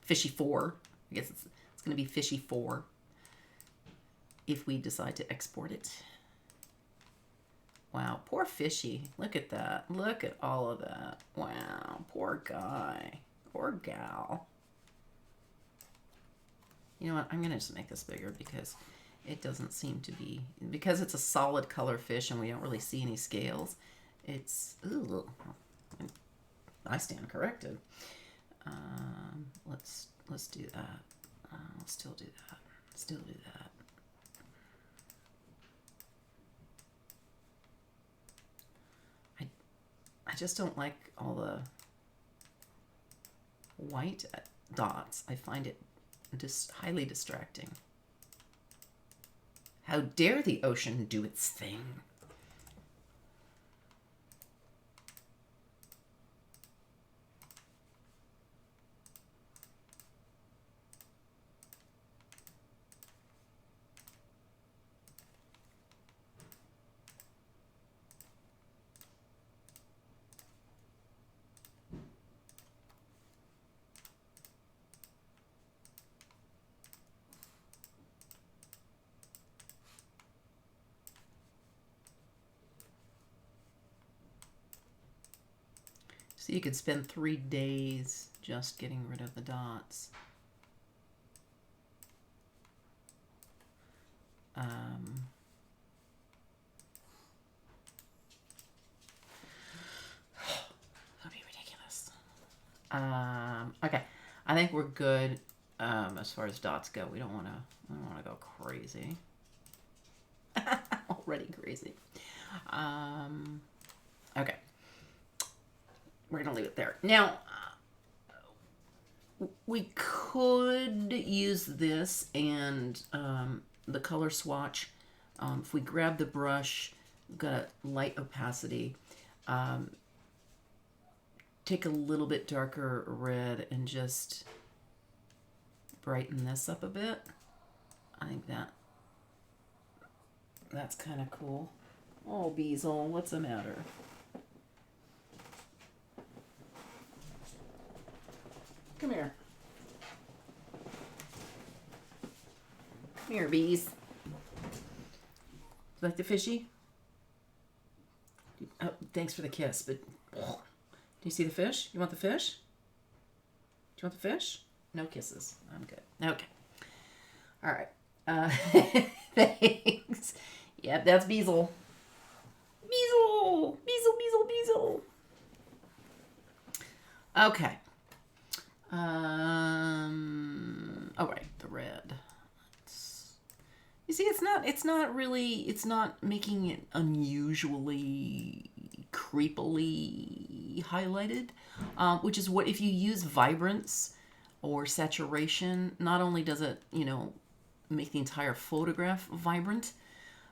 4. I guess it's gonna be fishy 4 if we decide to export it. Wow, poor fishy. Look at that. Look at all of that. Wow, poor guy. Poor gal. You know what? I'm going to just make this bigger because it doesn't seem to be... Because it's a solid color fish and we don't really see any scales, it's... Ooh, I stand corrected. Let's do that. I'll still do that. Still do that. I just don't like all the white dots. I find it just highly distracting. How dare the ocean do its thing? So you could spend 3 days just getting rid of the dots. That'd be ridiculous. Okay, I think we're good as far as dots go. We don't want to go crazy. Already crazy. Okay. We're going to leave it there. Now, we could use this and the color swatch. If we grab the brush, we've got a light opacity. Take a little bit darker red and just brighten this up a bit. I think that's kind of cool. Oh, Beazle, what's the matter? Come here. Come here, bees. You like the fishy? Oh, thanks for the kiss, but do you see the fish? You want the fish? Do you want the fish? No kisses. I'm good. Okay. All right. Thanks. Yep, that's Beazle. Beazle! Beazle, Beazle, Beazle. Okay. All right, the red. You see, it's not making it unusually creepily highlighted, which is what, if you use vibrance or saturation, not only does it, make the entire photograph vibrant,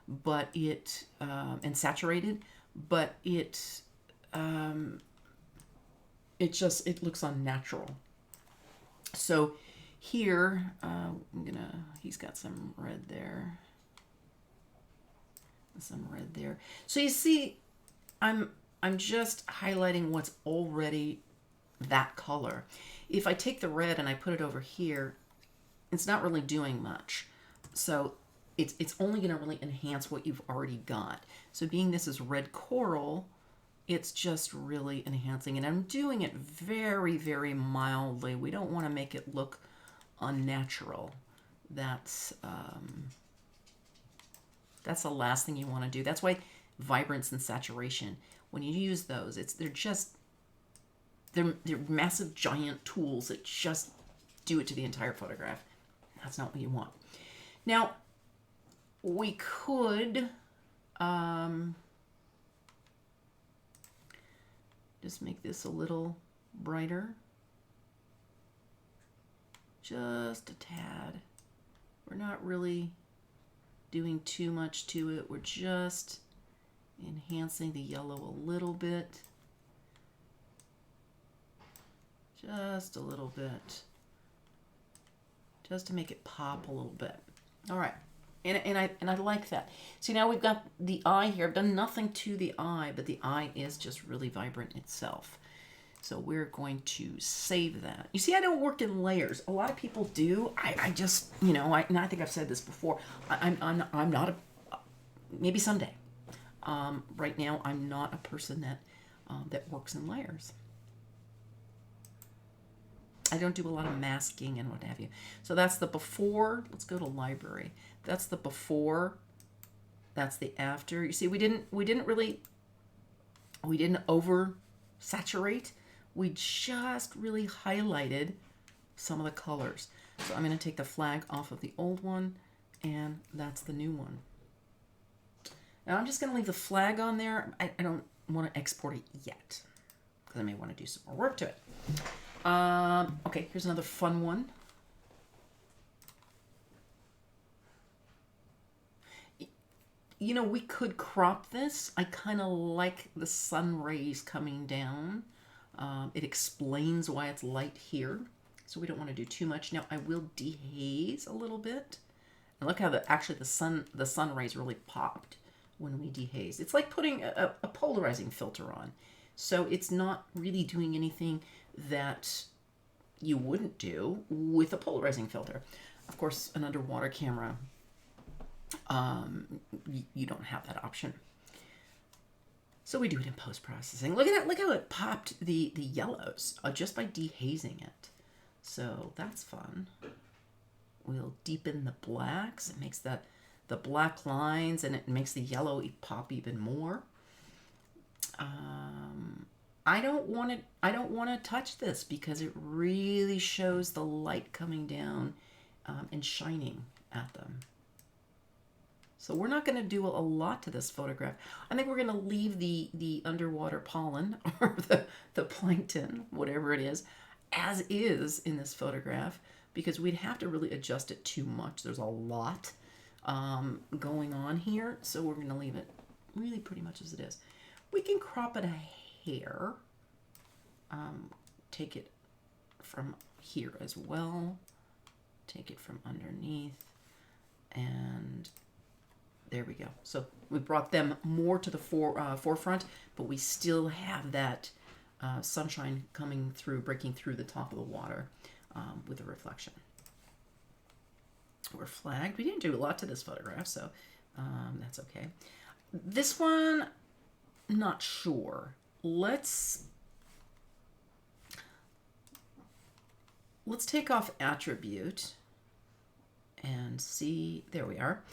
but it, and saturated, but it looks unnatural. So here, he's got some red there. Some red there. So you see, I'm just highlighting what's already that color. If I take the red and I put it over here, it's not really doing much. So it's only going to really enhance what you've already got. So being this is red coral, it's just really enhancing, and I'm doing it very, very mildly. We don't want to make it look unnatural. That's the last thing you want to do. That's why vibrance and saturation, when you use those, they're massive giant tools that just do it to the entire photograph. That's not what you want. Now, we could just make this a little brighter. Just a tad. We're not really doing too much to it. We're just enhancing the yellow a little bit. Just a little bit. Just to make it pop a little bit. All right. And I like that. See, now we've got the eye here. I've done nothing to the eye, but the eye is just really vibrant itself. So we're going to save that. You see, I don't work in layers. A lot of people do. I just, you know, and I think I've said this before. I'm not a, maybe someday. Right now, I'm not a person that works in layers. I don't do a lot of masking and what have you. So that's the before. Let's go to library. That's the before. That's the after. You see, we didn't over saturate. We just really highlighted some of the colors. So I'm going to take the flag off of the old one, and that's the new one. Now I'm just going to leave the flag on there. I don't want to export it yet because I may want to do some more work to it. Okay, here's another fun one. You know, we could crop this. I kind of like the sun rays coming down. It explains why it's light here. So we don't want to do too much. Now I will dehaze a little bit. And look how actually the sun rays really popped when we dehaze. It's like putting a polarizing filter on. So it's not really doing anything that you wouldn't do with a polarizing filter. Of course, an underwater camera, you don't have that option. So we do it in post-processing. Look at that. Look how it popped the yellows just by dehazing it. So that's fun. We'll deepen the blacks. It makes the black lines, and it makes the yellow pop even more. I don't want to touch this because it really shows the light coming down and shining at them. So we're not going to do a lot to this photograph. I think we're going to leave the underwater pollen or the plankton, whatever it is, as is in this photograph, because we'd have to really adjust it too much. There's a lot going on here, so we're going to leave it really pretty much as it is. We can crop it a hair. Take it from here as well. Take it from underneath, and there we go. So we brought them more to the forefront, but we still have that sunshine coming through, breaking through the top of the water with the reflection. We're flagged. We didn't do a lot to this photograph, so that's okay. This one, not sure. Let's take off attribute and see. There we are.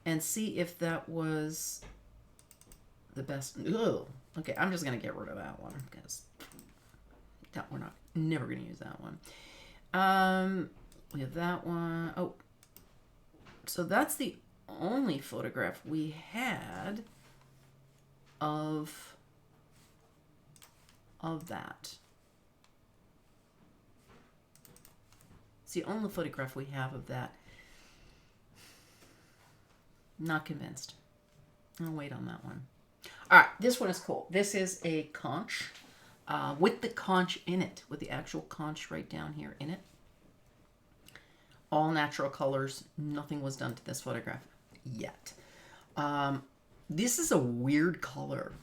And see if that was the best. Ugh. Okay, I'm just gonna get rid of that one because we're never gonna use that one. We have that one. Oh, so that's the only photograph we had of that. It's the only photograph we have of that. Not convinced. I'll wait on that one. All right, this one is cool. This is a conch with the conch in it, with the actual conch right down here in it. All natural colors. Nothing was done to this photograph yet. This is a weird color.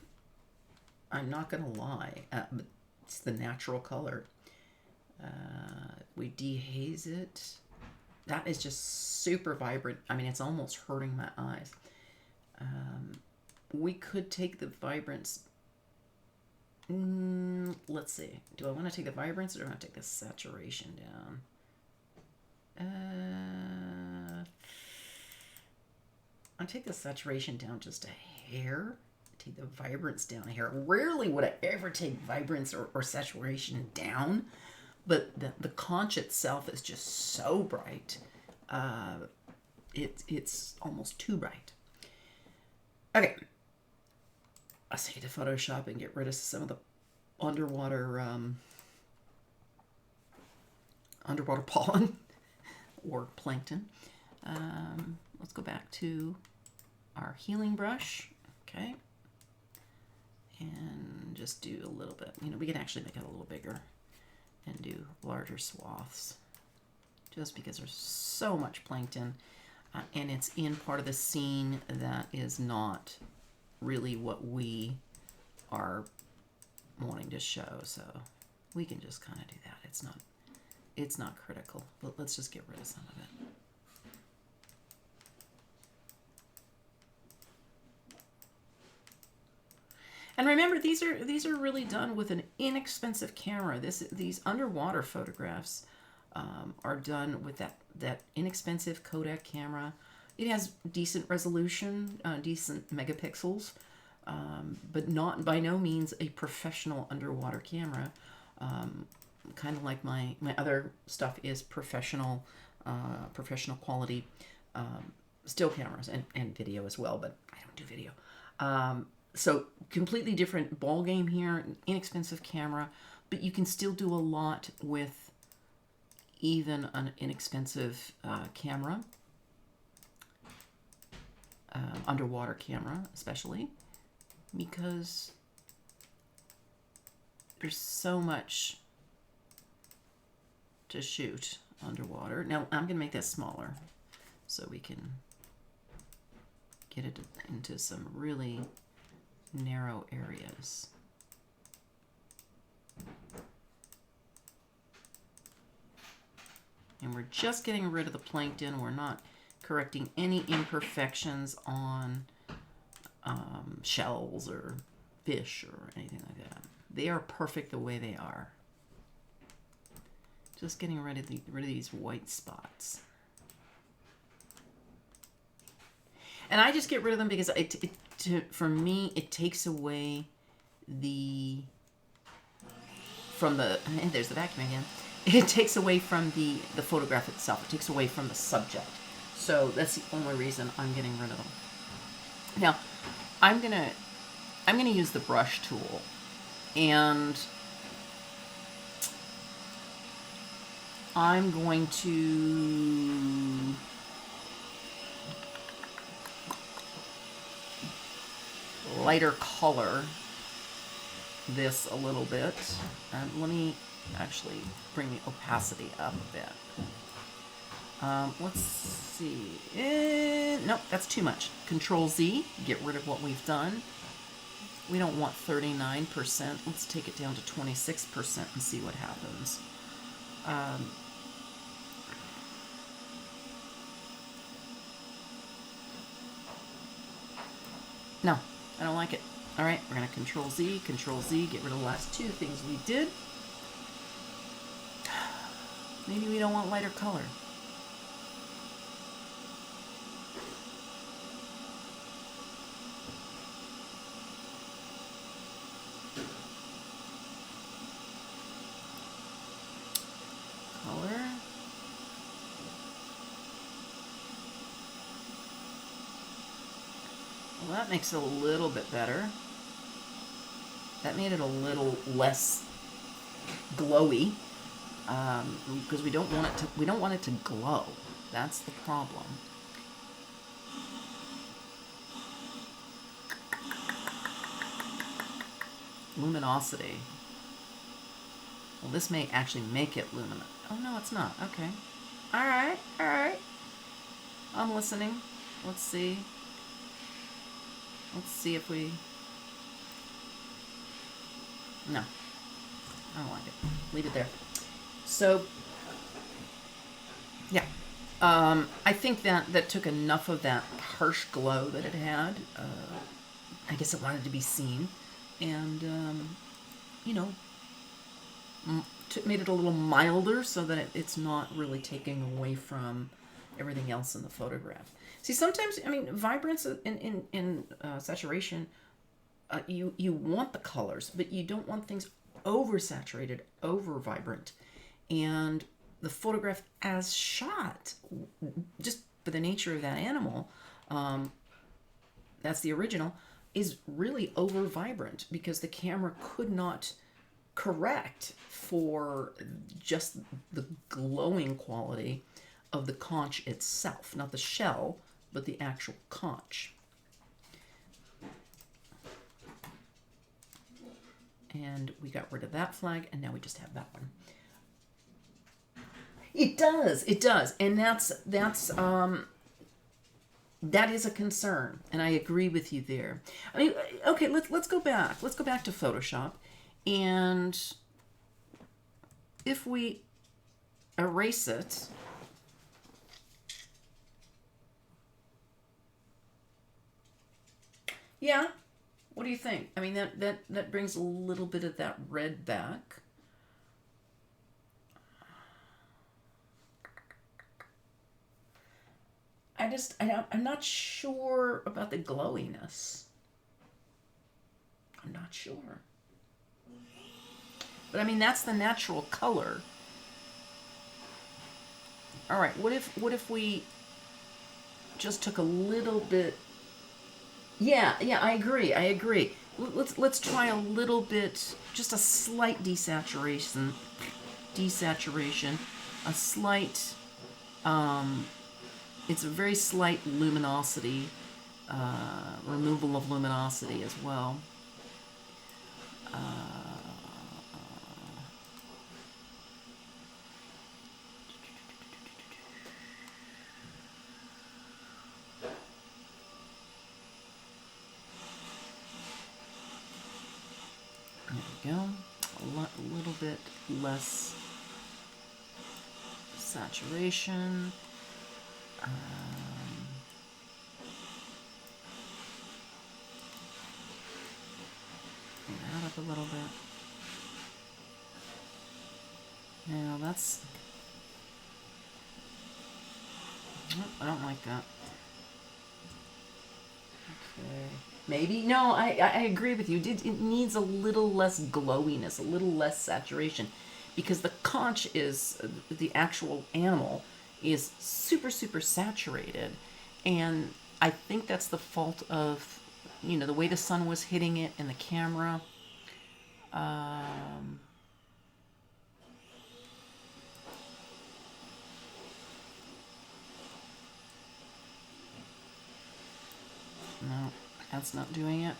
I'm not going to lie. But it's the natural color. We dehaze it. That is just super vibrant. I mean, it's almost hurting my eyes. We could take the vibrance. Let's see. Do I want to take the vibrance or do I want to take the saturation down? I'll take the saturation down just a hair. Take the vibrance down a hair. Rarely would I ever take vibrance or saturation down. But the conch itself is just so bright. it's almost too bright. Okay. I say to Photoshop and get rid of some of the underwater pollen or plankton. Let's go back to our healing brush. Okay. And just do a little bit. You know, we can actually make it a little bigger and do larger swaths just because there's so much plankton and it's in part of the scene that is not really what we are wanting to show. So we can just kind of do that. It's not critical, but let's just get rid of some of it. And remember, these are really done with an inexpensive camera. These underwater photographs are done with that inexpensive Kodak camera. It has decent resolution, decent megapixels, but not by no means a professional underwater camera. Kind of like my other stuff is professional quality still cameras and video as well, but I don't do video. So completely different ball game here, inexpensive camera, but you can still do a lot with even an inexpensive camera, underwater camera especially, because there's so much to shoot underwater. Now I'm gonna make that smaller so we can get it into some really narrow areas. And we're just getting rid of the plankton. We're not correcting any imperfections on shells or fish or anything like that. They are perfect the way they are. Just getting rid of these white spots. And I just get rid of them because for me, it takes away from the, and there's the vacuum again. It takes away from the photograph itself. It takes away from the subject. So that's the only reason I'm getting rid of them. Now, I'm gonna use the brush tool, and I'm going to lighter color this a little bit. Let me actually bring the opacity up a bit. Let's see. Nope, that's too much. Control Z, get rid of what we've done. We don't want 39%. Let's take it down to 26% and see what happens. No, I don't like it. All right, we're going to Control Z, get rid of the last two things we did. Maybe we don't want lighter color. Color. Well, that makes it a little bit better. That made it a little less glowy. Because we don't want it to glow. That's the problem. Luminosity. Well, this may actually make it luminous. Oh no, it's not. Okay. All right. I'm listening. Let's see. Let's see if we. No, I don't like it. Leave it there. So, yeah, I think that took enough of that harsh glow that it had. I guess it wanted to be seen, and you know, made it a little milder so that it's not really taking away from everything else in the photograph. See, sometimes, I mean, vibrance in saturation, you want the colors, but you don't want things oversaturated, over vibrant. And the photograph as shot just for the nature of that animal, that's the original, is really over vibrant because the camera could not correct for just the glowing quality of the conch itself, not the shell, but the actual conch. And we got rid of that flag, and now we just have that one. It does, and that is a concern, and I agree with you there. I mean, okay, let's go back. Let's go back to Photoshop, and if we erase it, yeah. What do you think? I mean, that brings a little bit of that red back. I'm not sure about the glowiness. I'm not sure. But I mean, that's the natural color. All right, what if we just took a little bit? Yeah, I agree. Let's try a little bit, just a slight desaturation, a slight, it's a very slight luminosity, removal of luminosity as well. There we go. A little bit less saturation. Bring that up a little bit. Now that's... I don't like that. Okay. Maybe? No, I agree with you. It needs a little less glowiness, a little less saturation. Because the conch is, the actual animal, is super, super saturated. And I think that's the fault of, the way the sun was hitting it and the camera. No, that's not doing it.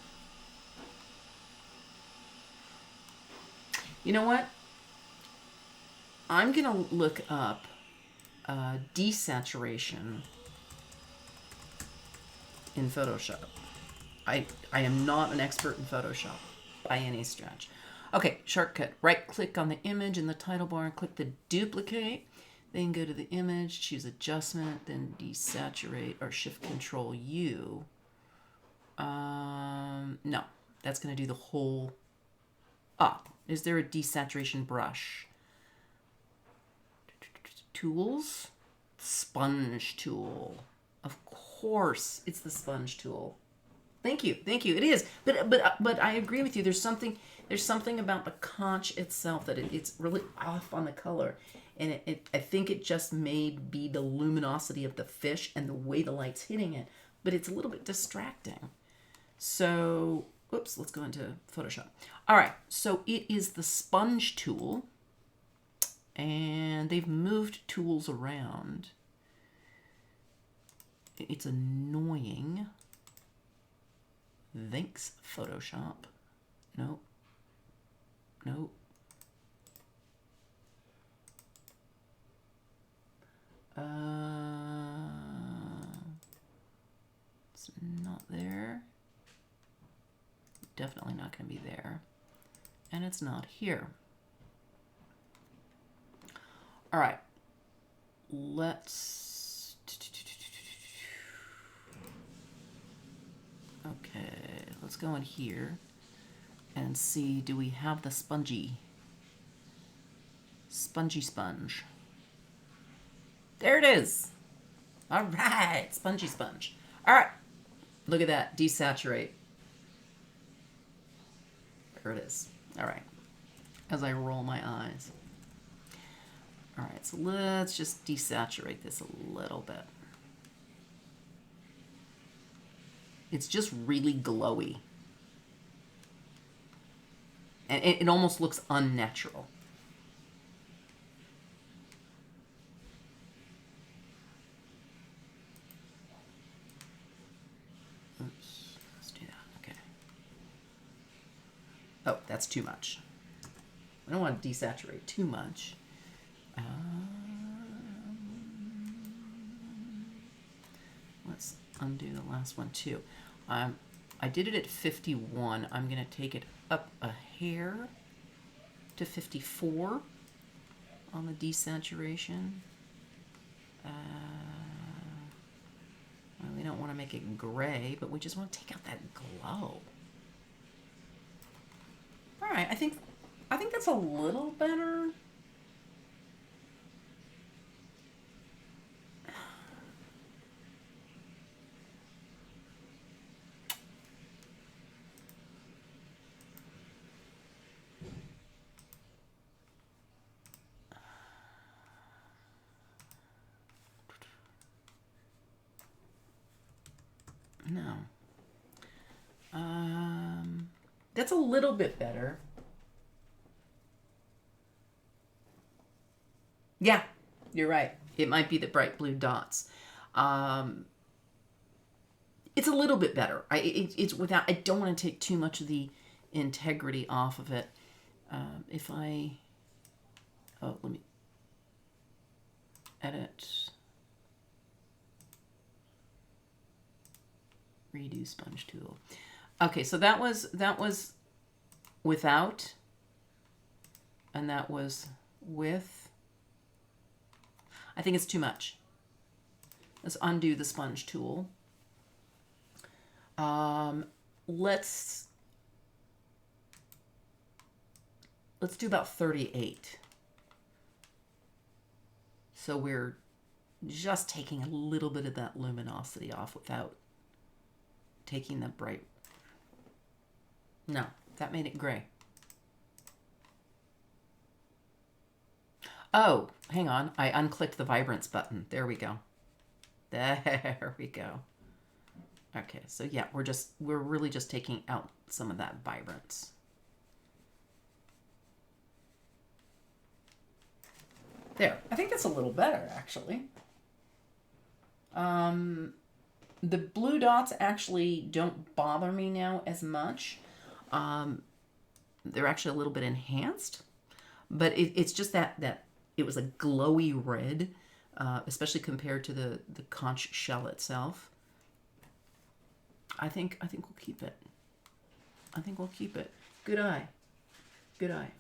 You know what? I'm going to look up desaturation in Photoshop. I am not an expert in Photoshop by any stretch. Okay, shortcut. Right click on the image in the title bar and click the duplicate. Then go to the image, choose adjustment, then desaturate or shift control U. No, that's going to do the whole... is there a desaturation brush? Tools? Sponge tool. Of course, it's the sponge tool. Thank you. It is. But I agree with you. There's something about the conch itself that it's really off on the color. And I think it just may be the luminosity of the fish and the way the light's hitting it. But it's a little bit distracting. So, oops, let's go into Photoshop. All right, so it is the sponge tool. And they've moved tools around. It's annoying. Thanks, Photoshop. Nope. It's not there. Definitely not going to be there. And it's not here. All right. Okay, let's go in here and see, do we have the spongy sponge? There it is. All right, spongy sponge. All right, look at that, desaturate. There it is. All right, as I roll my eyes. All right, so let's just desaturate this a little bit. It's just really glowy. And it almost looks unnatural. Oops, let's do that, okay. Oh, that's too much. I don't want to desaturate too much. Let's undo the last one too. I did it at 51. I'm going to take it up a hair to 54 on the desaturation. Well, we don't want to make it gray, but we just want to take out that glow. All right, I think that's a little better. No. That's a little bit better. Yeah, you're right. It might be the bright blue dots. It's a little bit better. It's without. I don't want to take too much of the integrity off of it. If I, let me edit, redo sponge tool. Okay, so that was without, and that was with. I think it's too much. Let's undo the sponge tool. Let's do about 38. So we're just taking a little bit of that luminosity off without taking the bright. No, that made it gray. Oh, hang on. I unclicked the vibrance button. There we go. There we go. Okay, so yeah, we're really just taking out some of that vibrance. There, I think that's a little better, actually. The blue dots actually don't bother me now as much. They're actually a little bit enhanced, but it's just that it was a glowy red, especially compared to the conch shell itself. I think we'll keep it. I think we'll keep it. Good eye. Good eye.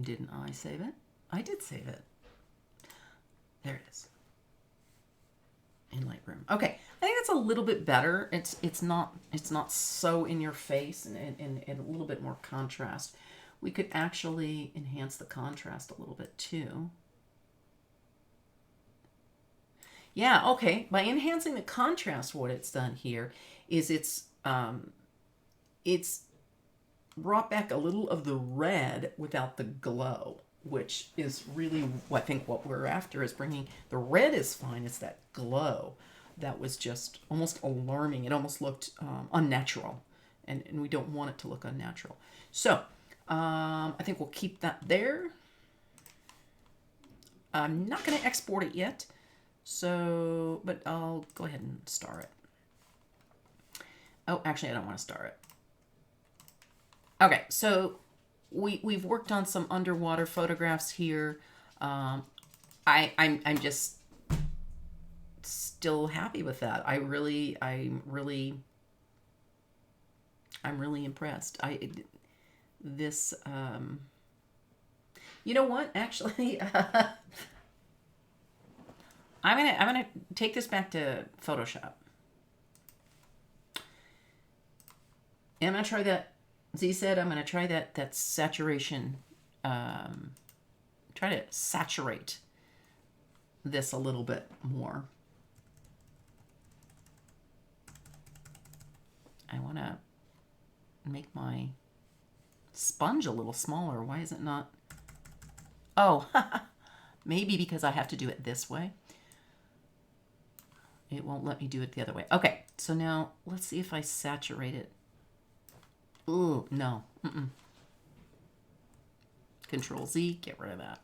Didn't I save it? I did save it. There it is. In Lightroom. Okay, I think that's a little bit better. It's not so in your face and a little bit more contrast. We could actually enhance the contrast a little bit too. Yeah, okay. By enhancing the contrast, what it's done here is it's brought back a little of the red without the glow, which is really, I think, what we're after is bringing the red is fine. It's that glow that was just almost alarming. It almost looked unnatural, and we don't want it to look unnatural. So I think we'll keep that there. I'm not going to export it yet, so but I'll go ahead and star it. Oh, actually, I don't want to star it. Okay, so we've worked on some underwater photographs here. I'm just still happy with that. I'm really impressed. You know what? Actually, I'm gonna take this back to Photoshop. And I'm gonna try that. Z said I'm gonna try that saturation. Try to saturate this a little bit more. I want to make my sponge a little smaller. Why is it not? Oh, maybe because I have to do it this way. It won't let me do it the other way. Okay, so now let's see if I saturate it. Ooh, no. Control Z, get rid of that.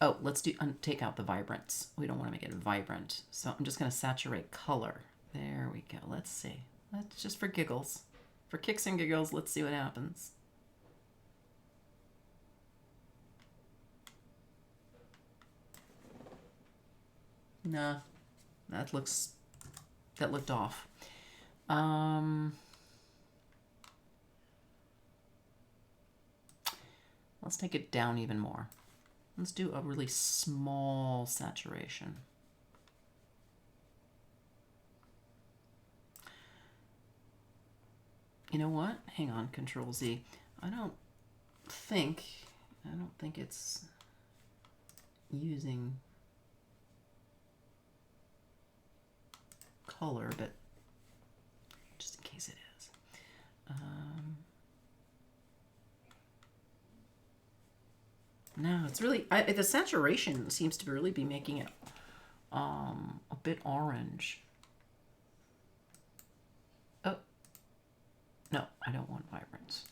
Oh, let's take out the vibrance. We don't want to make it vibrant. So I'm just going to saturate color. There we go. Let's see. That's just for giggles. For kicks and giggles, let's see what happens. Nah, that looked off. Let's take it down even more. Let's do a really small saturation. You know what? Hang on, Control Z. I don't think it's using color, but just in case it is. No, it's really, the saturation seems to really be making it a bit orange. Oh, no, I don't want vibrance.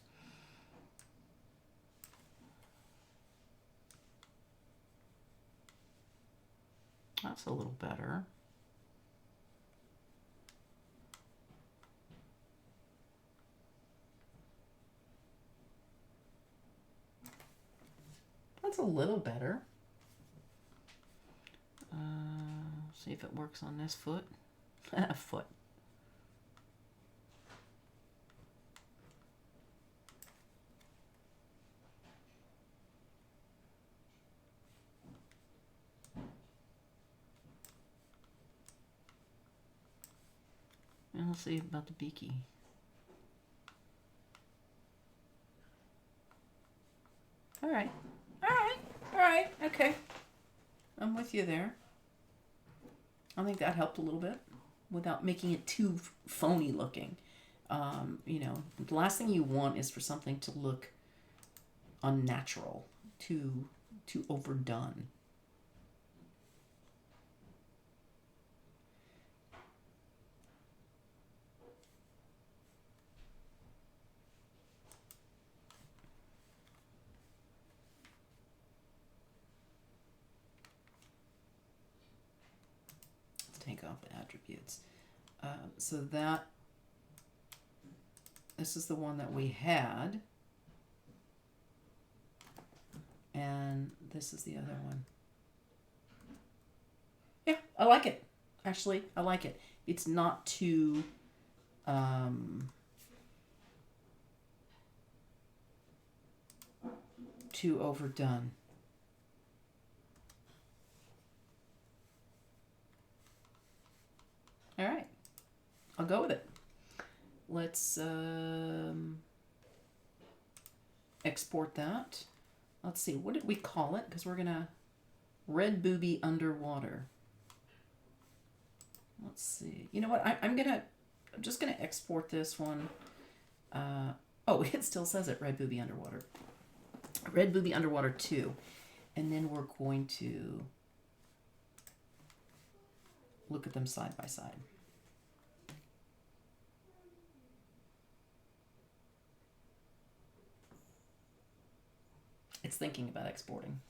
That's a little better. That's a little better. See if it works on this foot. Foot. And we'll see about the beaky. All right. All right. Okay. I'm with you there. I think that helped a little bit without making it too phony looking. You know, the last thing you want is for something to look unnatural, too overdone. Take off the attributes. So this is the one that we had, and this is the other one. Yeah, I like it. Actually, I like it. It's not too overdone. All right, I'll go with it. Let's export that. Let's see, what did we call it? Because we're gonna red booby underwater. Let's see. You know what? I'm just gonna export this one. Oh, it still says it, red booby underwater. Red booby underwater 2, and then we're going to look at them side by side. It's thinking about exporting.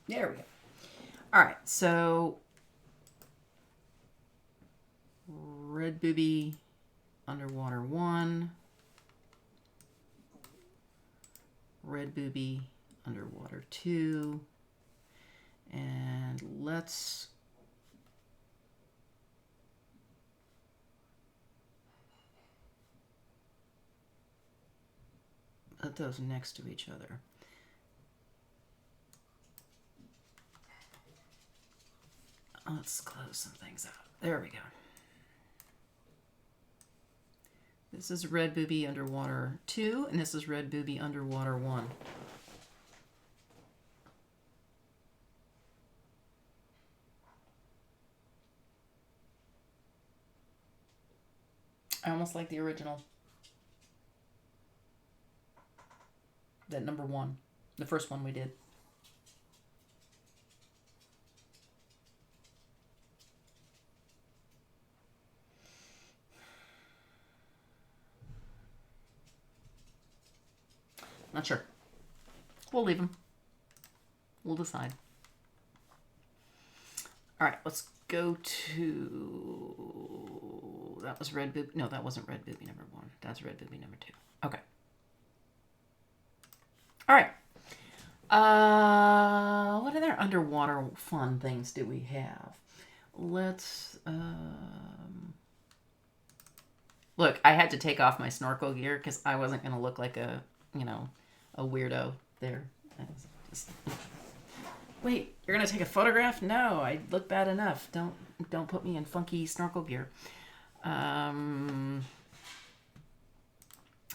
There we go. All right, so red booby underwater 1, red booby underwater 2, and let's put those next to each other. Let's close some things out. There we go. This is red booby underwater 2, and this is red booby underwater 1. I almost like the original. That number 1. The first one we did. Not sure. We'll leave them. We'll decide. All right, let's go to... That was red booby. No, that wasn't red booby number 1. That's red booby number 2. Okay. All right. What other underwater fun things do we have? Let's... Look, I had to take off my snorkel gear because I wasn't going to look like a, a weirdo there. Just... Wait, you're going to take a photograph? No, I look bad enough. Don't put me in funky snorkel gear.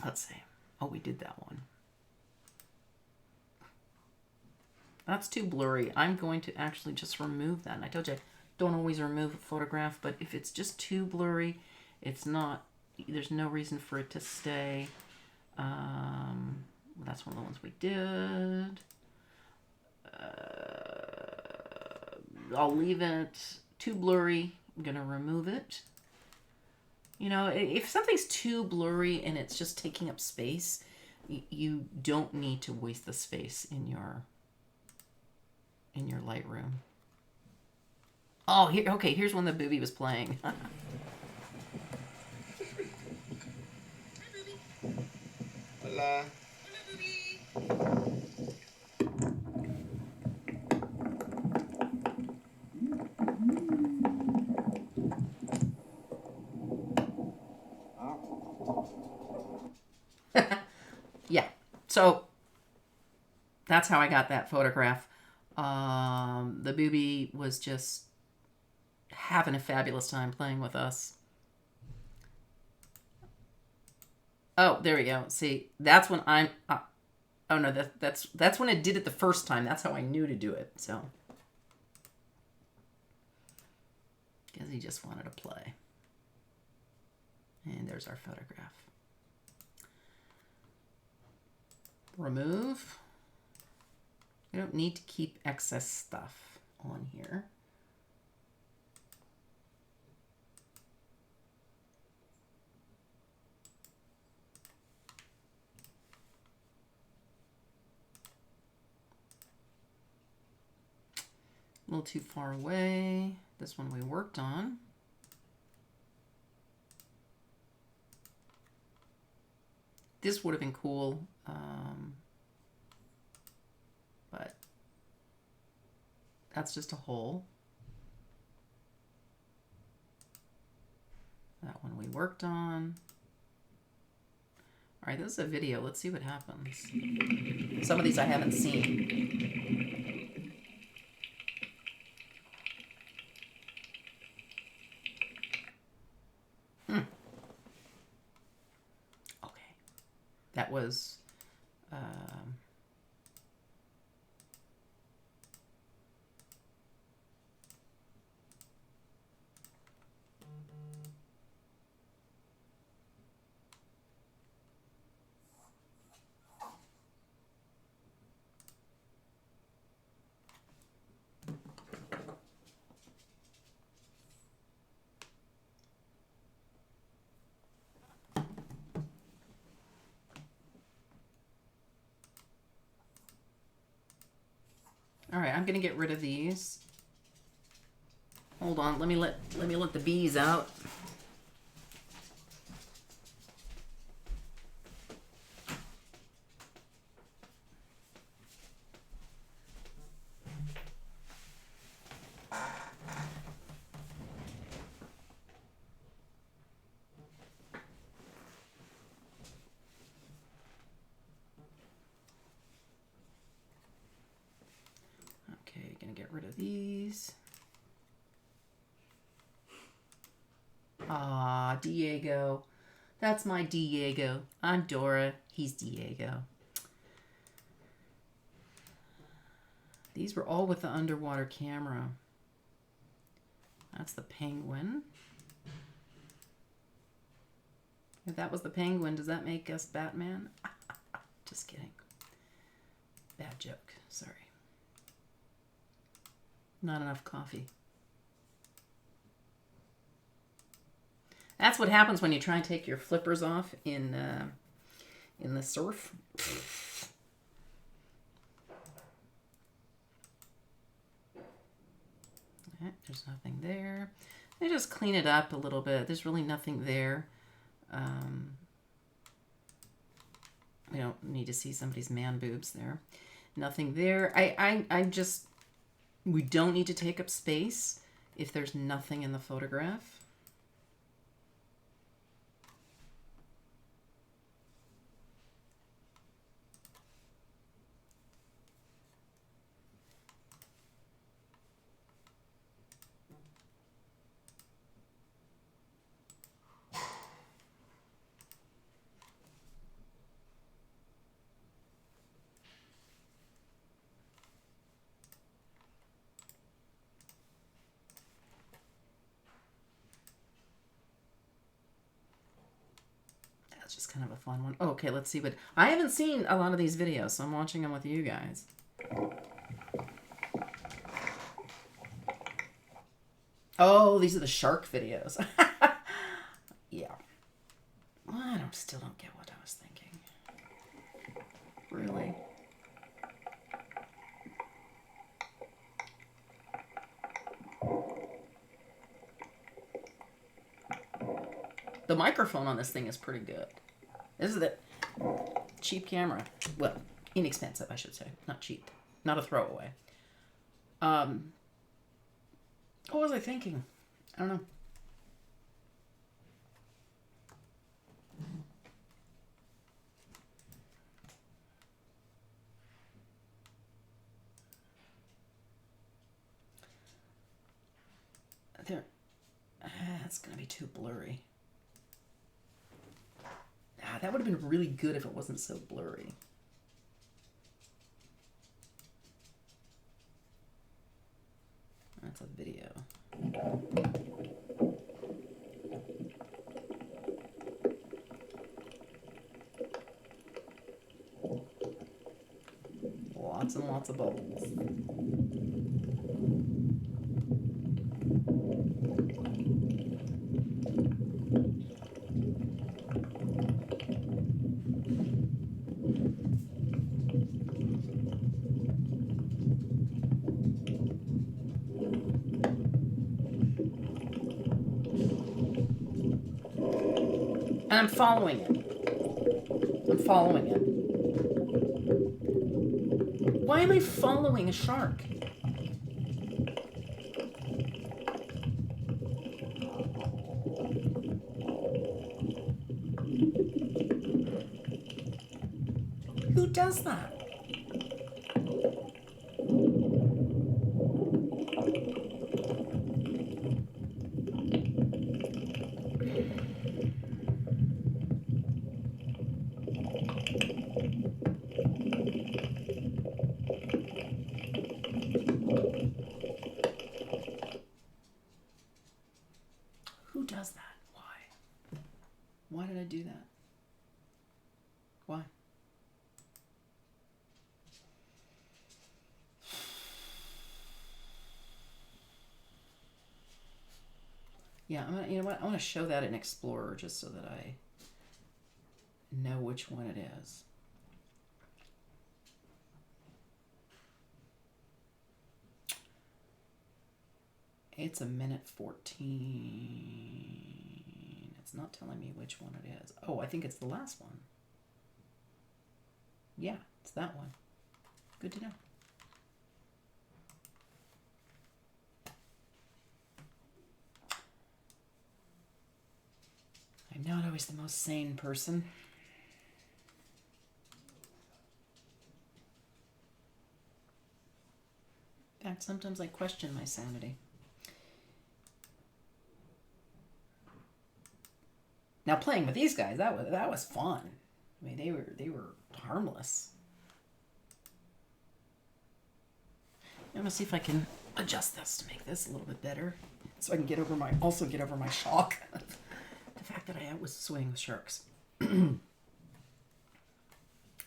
Let's see. Oh, we did that one. That's too blurry. I'm going to actually just remove that. And I told you I don't always remove a photograph, but if it's just too blurry, it's not... There's no reason for it to stay. That's one of the ones we did. I'll leave it too blurry. I'm going to remove it. If something's too blurry and it's just taking up space, you don't need to waste the space in your Lightroom. Oh, here's when the booby was playing.
Hola.
Yeah, so that's how I got that photograph. The booby was just having a fabulous time playing with us. Oh, there we go. See, that's when I'm... oh, no, that's when it did it the first time. That's how I knew to do it, so... Because he just wanted to play. And there's our photograph. Remove. We don't need to keep excess stuff on here. A little too far away. This one we worked on. This would have been cool, but that's just a hole. That one we worked on. All right, this is a video. Let's see what happens. Some of these I haven't seen. Okay. That was... All right, I'm gonna get rid of these. Hold on, let me let the bees out. Okay, gonna get rid of these. Ah, Diego. That's my Diego. I'm Dora. He's Diego. These were all with the underwater camera. That's the penguin. If that was the penguin, does that make us Batman? Just kidding. Bad joke. Sorry. Not enough coffee. That's what happens when you try and take your flippers off in the surf. Okay, there's nothing there. I just clean it up a little bit. There's really nothing there. We don't need to see somebody's man boobs there. Nothing there. I just, we don't need to take up space if there's nothing in the photograph. Just kind of a fun one. Okay, let's see what... I haven't seen a lot of these videos, so I'm watching them with you guys. Oh, these are the shark videos. Yeah. Well, still don't get what I was thinking. Really? The microphone on this thing is pretty good. This is the cheap camera. Well, inexpensive, I should say. Not cheap. Not a throwaway. What was I thinking? I don't know. There. It's going to be too blurry. That would have been really good if it wasn't so blurry. That's a video. Lots and lots of bubbles. And I'm following it. I'm following it. Why am I following a shark? Who does that? Who does that? Why? Why did I do that? Why? Yeah, I'm gonna, you know what? I want to show that in Explorer just so that I know which one it is. It's a minute 14. It's not telling me which one it is. Oh, I think it's the last one. Yeah, it's that one. Good to know. I'm not always the most sane person. In fact, sometimes I question my sanity. Now playing with these guys, that was fun. I mean, they were harmless. I'm gonna see if I can adjust this to make this a little bit better, so I can get over my shock. The fact that I was swimming with sharks.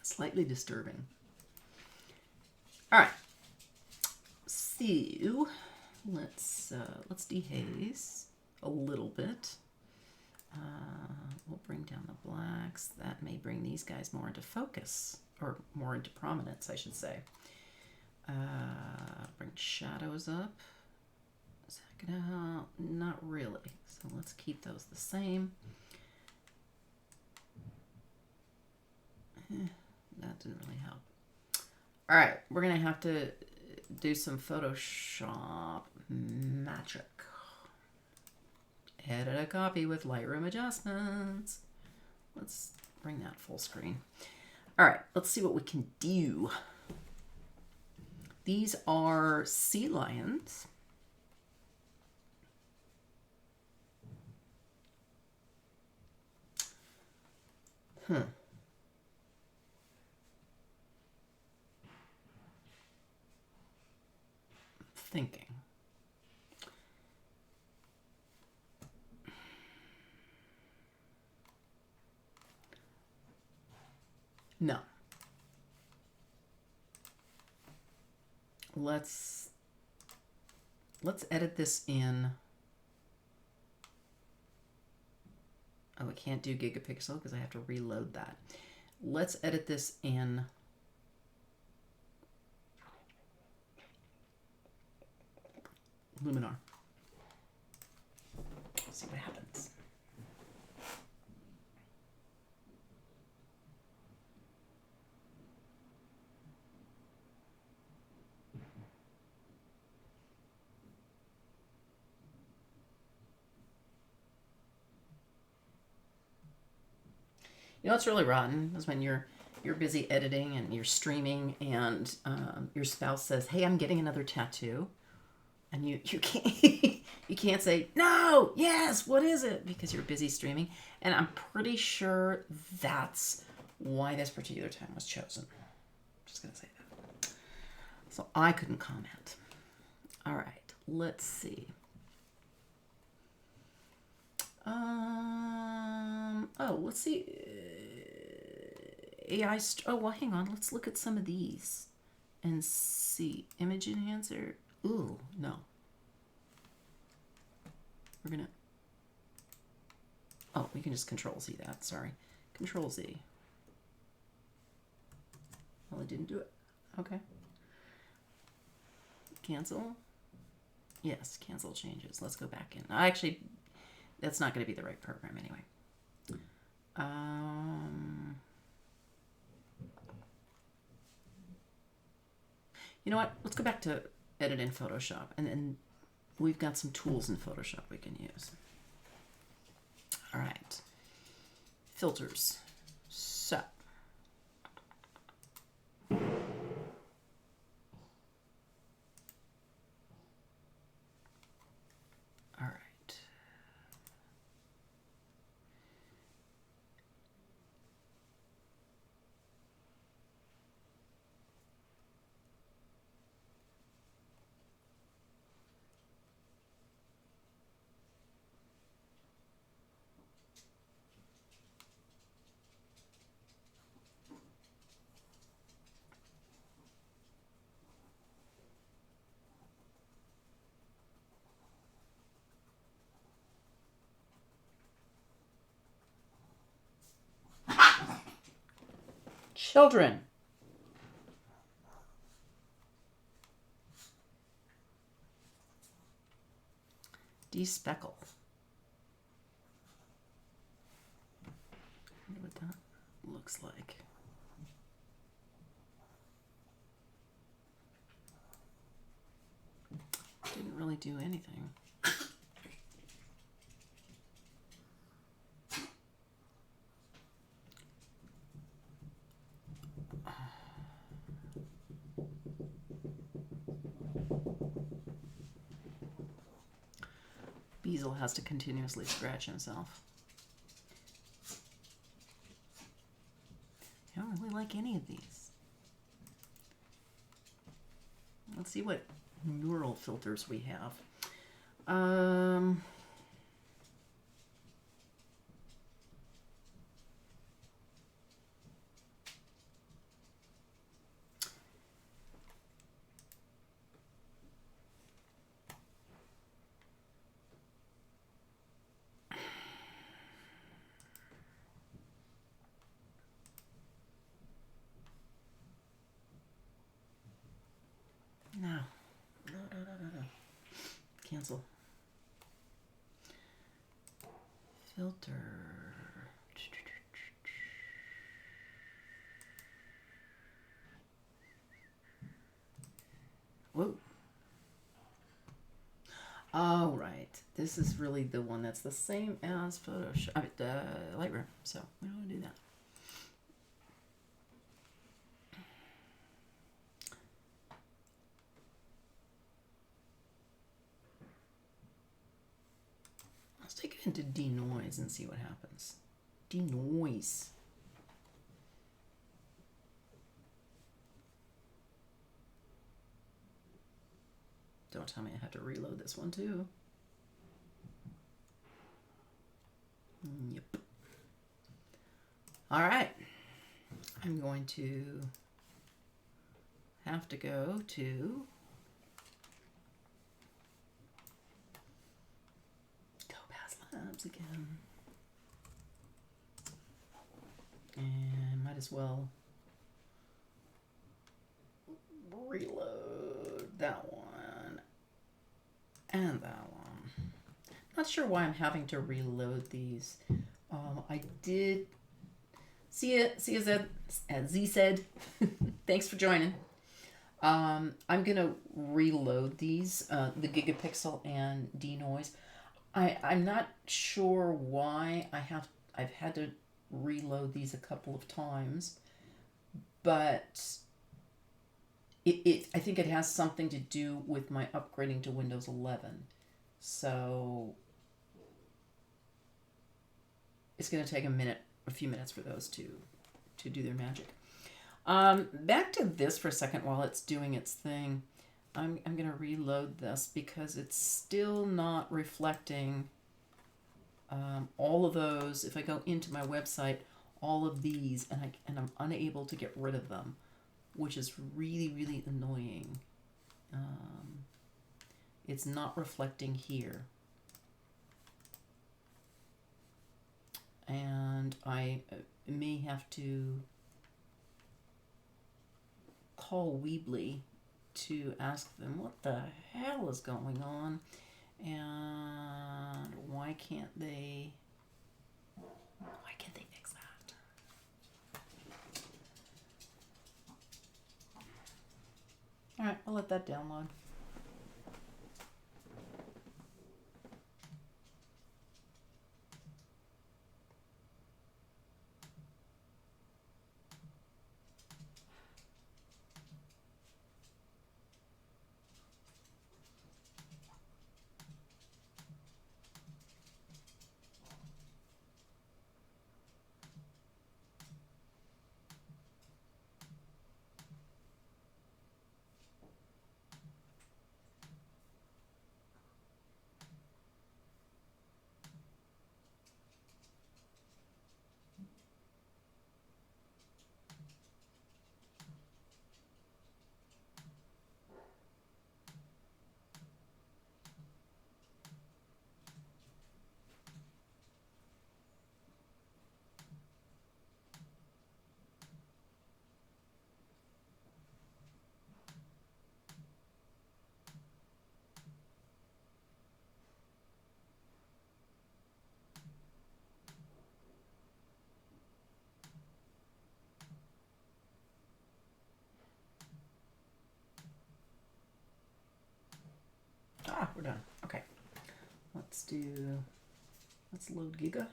Slightly disturbing. All right. So let's dehaze a little bit. We'll bring down the blacks. That may bring these guys more into focus, or more into prominence, I should say. Bring shadows up. Is that gonna help? Not really. So let's keep those the same. That didn't really help. All right, we're gonna have to do some Photoshop magic. Edit a copy with Lightroom adjustments. Let's bring that full screen. All right, let's see what we can do. These are sea lions. Thinking. No. Let's edit this in. Oh, I can't do gigapixel because I have to reload that. Let's edit this in Luminar. See what happens. You know what's really rotten is when you're busy editing and you're streaming and your spouse says, "Hey, I'm getting another tattoo," and you can't you can't say no, yes, what is it? Because you're busy streaming. And I'm pretty sure that's why this particular time was chosen. Just gonna say that. So I couldn't comment. All right, let's see. Oh, let's see. AI. Oh, well, hang on. Let's look at some of these and see. Image enhancer. Ooh, no. We're gonna. Oh, we can just Control Z that. Sorry, Control Z. Well, it didn't do it. Okay. Cancel. Yes, cancel changes. Let's go back in. Actually, that's not going to be the right program anyway. You know what? Let's go back to edit in Photoshop, and then we've got some tools in Photoshop we can use. All right. Filters. So. All right. Children. Despeckle. I wonder what that looks like. Didn't really do anything. Beazle has to continuously scratch himself. I don't really like any of these. Let's see what neural filters we have. cancel. Filter. Whoa. Oh, right. This is really the one that's the same as Photoshop, Lightroom. So we don't want to do that. Let's take it into denoise and see what happens. Denoise. Don't tell me I have to reload this one too. Yep. All right. I'm going to have to go to Topaz Labs again. And might as well reload that one. And that one. Not sure why I'm having to reload these. I did see it. See as Z said. Thanks for joining. I'm gonna reload these, the gigapixel and denoise. I'm not sure why I've had to reload these a couple of times, but I think it has something to do with my upgrading to Windows 11. So it's going to take a few minutes for those to do their magic. Back to this for a second while it's doing its thing. I'm going to reload this because it's still not reflecting all of those. If I go into my website, all of these, and I'm unable to get rid of them, which is really, really annoying. It's not reflecting here. And I may have to call Weebly to ask them what the hell is going on and why can't they fix that? All right, I'll let that download. Ah, we're done. Okay. Let's load Giga.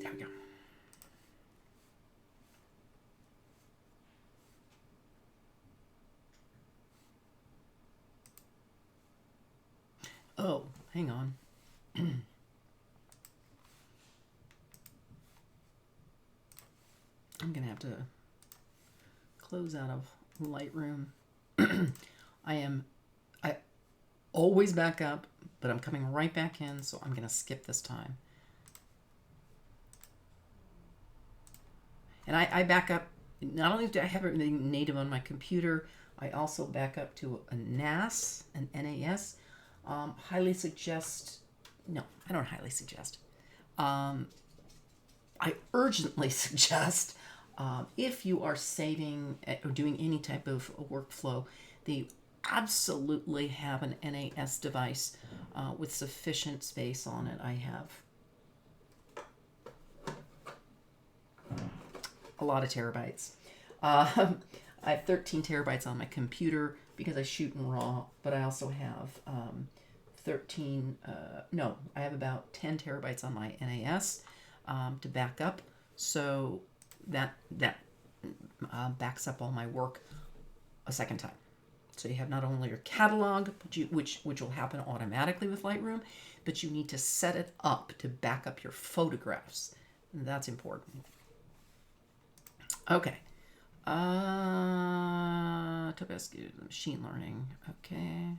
There we go. Oh, hang on. I'm gonna have to close out of Lightroom. I always back up, but I'm coming right back in, so I'm gonna skip this time. And I back up, not only do I have everything native on my computer, I also back up to a NAS, an NAS. Highly suggest, no, I don't highly suggest. I urgently suggest If you are saving or doing any type of workflow, they absolutely have an NAS device with sufficient space on it. I have a lot of terabytes. I have 13 terabytes on my computer because I shoot in RAW, but I also have I have about 10 terabytes on my NAS to back up. So that backs up all my work a second time. So you have not only your catalog, which will happen automatically with Lightroom, but you need to set it up to back up your photographs. And that's important. Okay. Machine learning. Okay.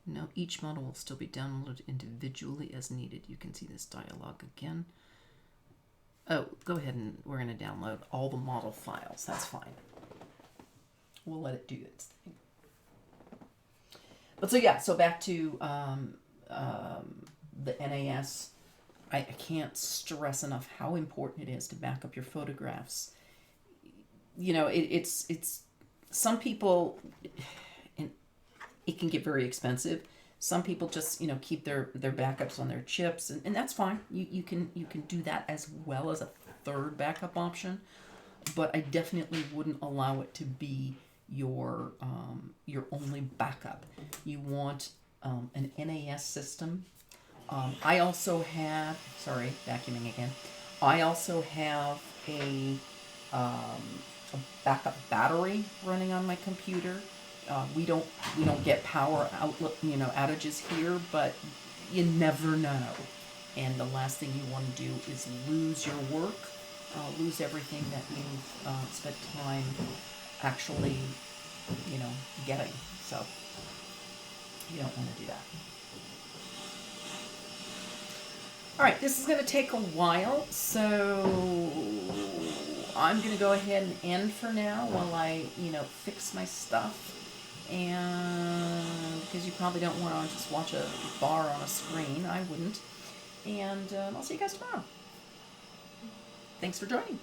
No, each model will still be downloaded individually as needed. You can see this dialog again. Oh, go ahead and we're going to download all the model files. That's fine. We'll let it do its thing. But so back to the NAS. I can't stress enough how important it is to back up your photographs. You know, it's some people, and it can get very expensive. Some people just, keep their backups on their chips, and that's fine. You can do that as well as a third backup option, but I definitely wouldn't allow it to be your only backup. You want an NAS system. I also have, vacuuming again. I also have a backup battery running on my computer. We don't get power outlet outages here, but you never know. And the last thing you want to do is lose your work, lose everything that you've spent time actually, getting. So you don't want to do that. All right, this is going to take a while, so I'm going to go ahead and end for now while I, fix my stuff. And because you probably don't want to just watch a bar on a screen, I wouldn't. And I'll see you guys tomorrow. Thanks for joining.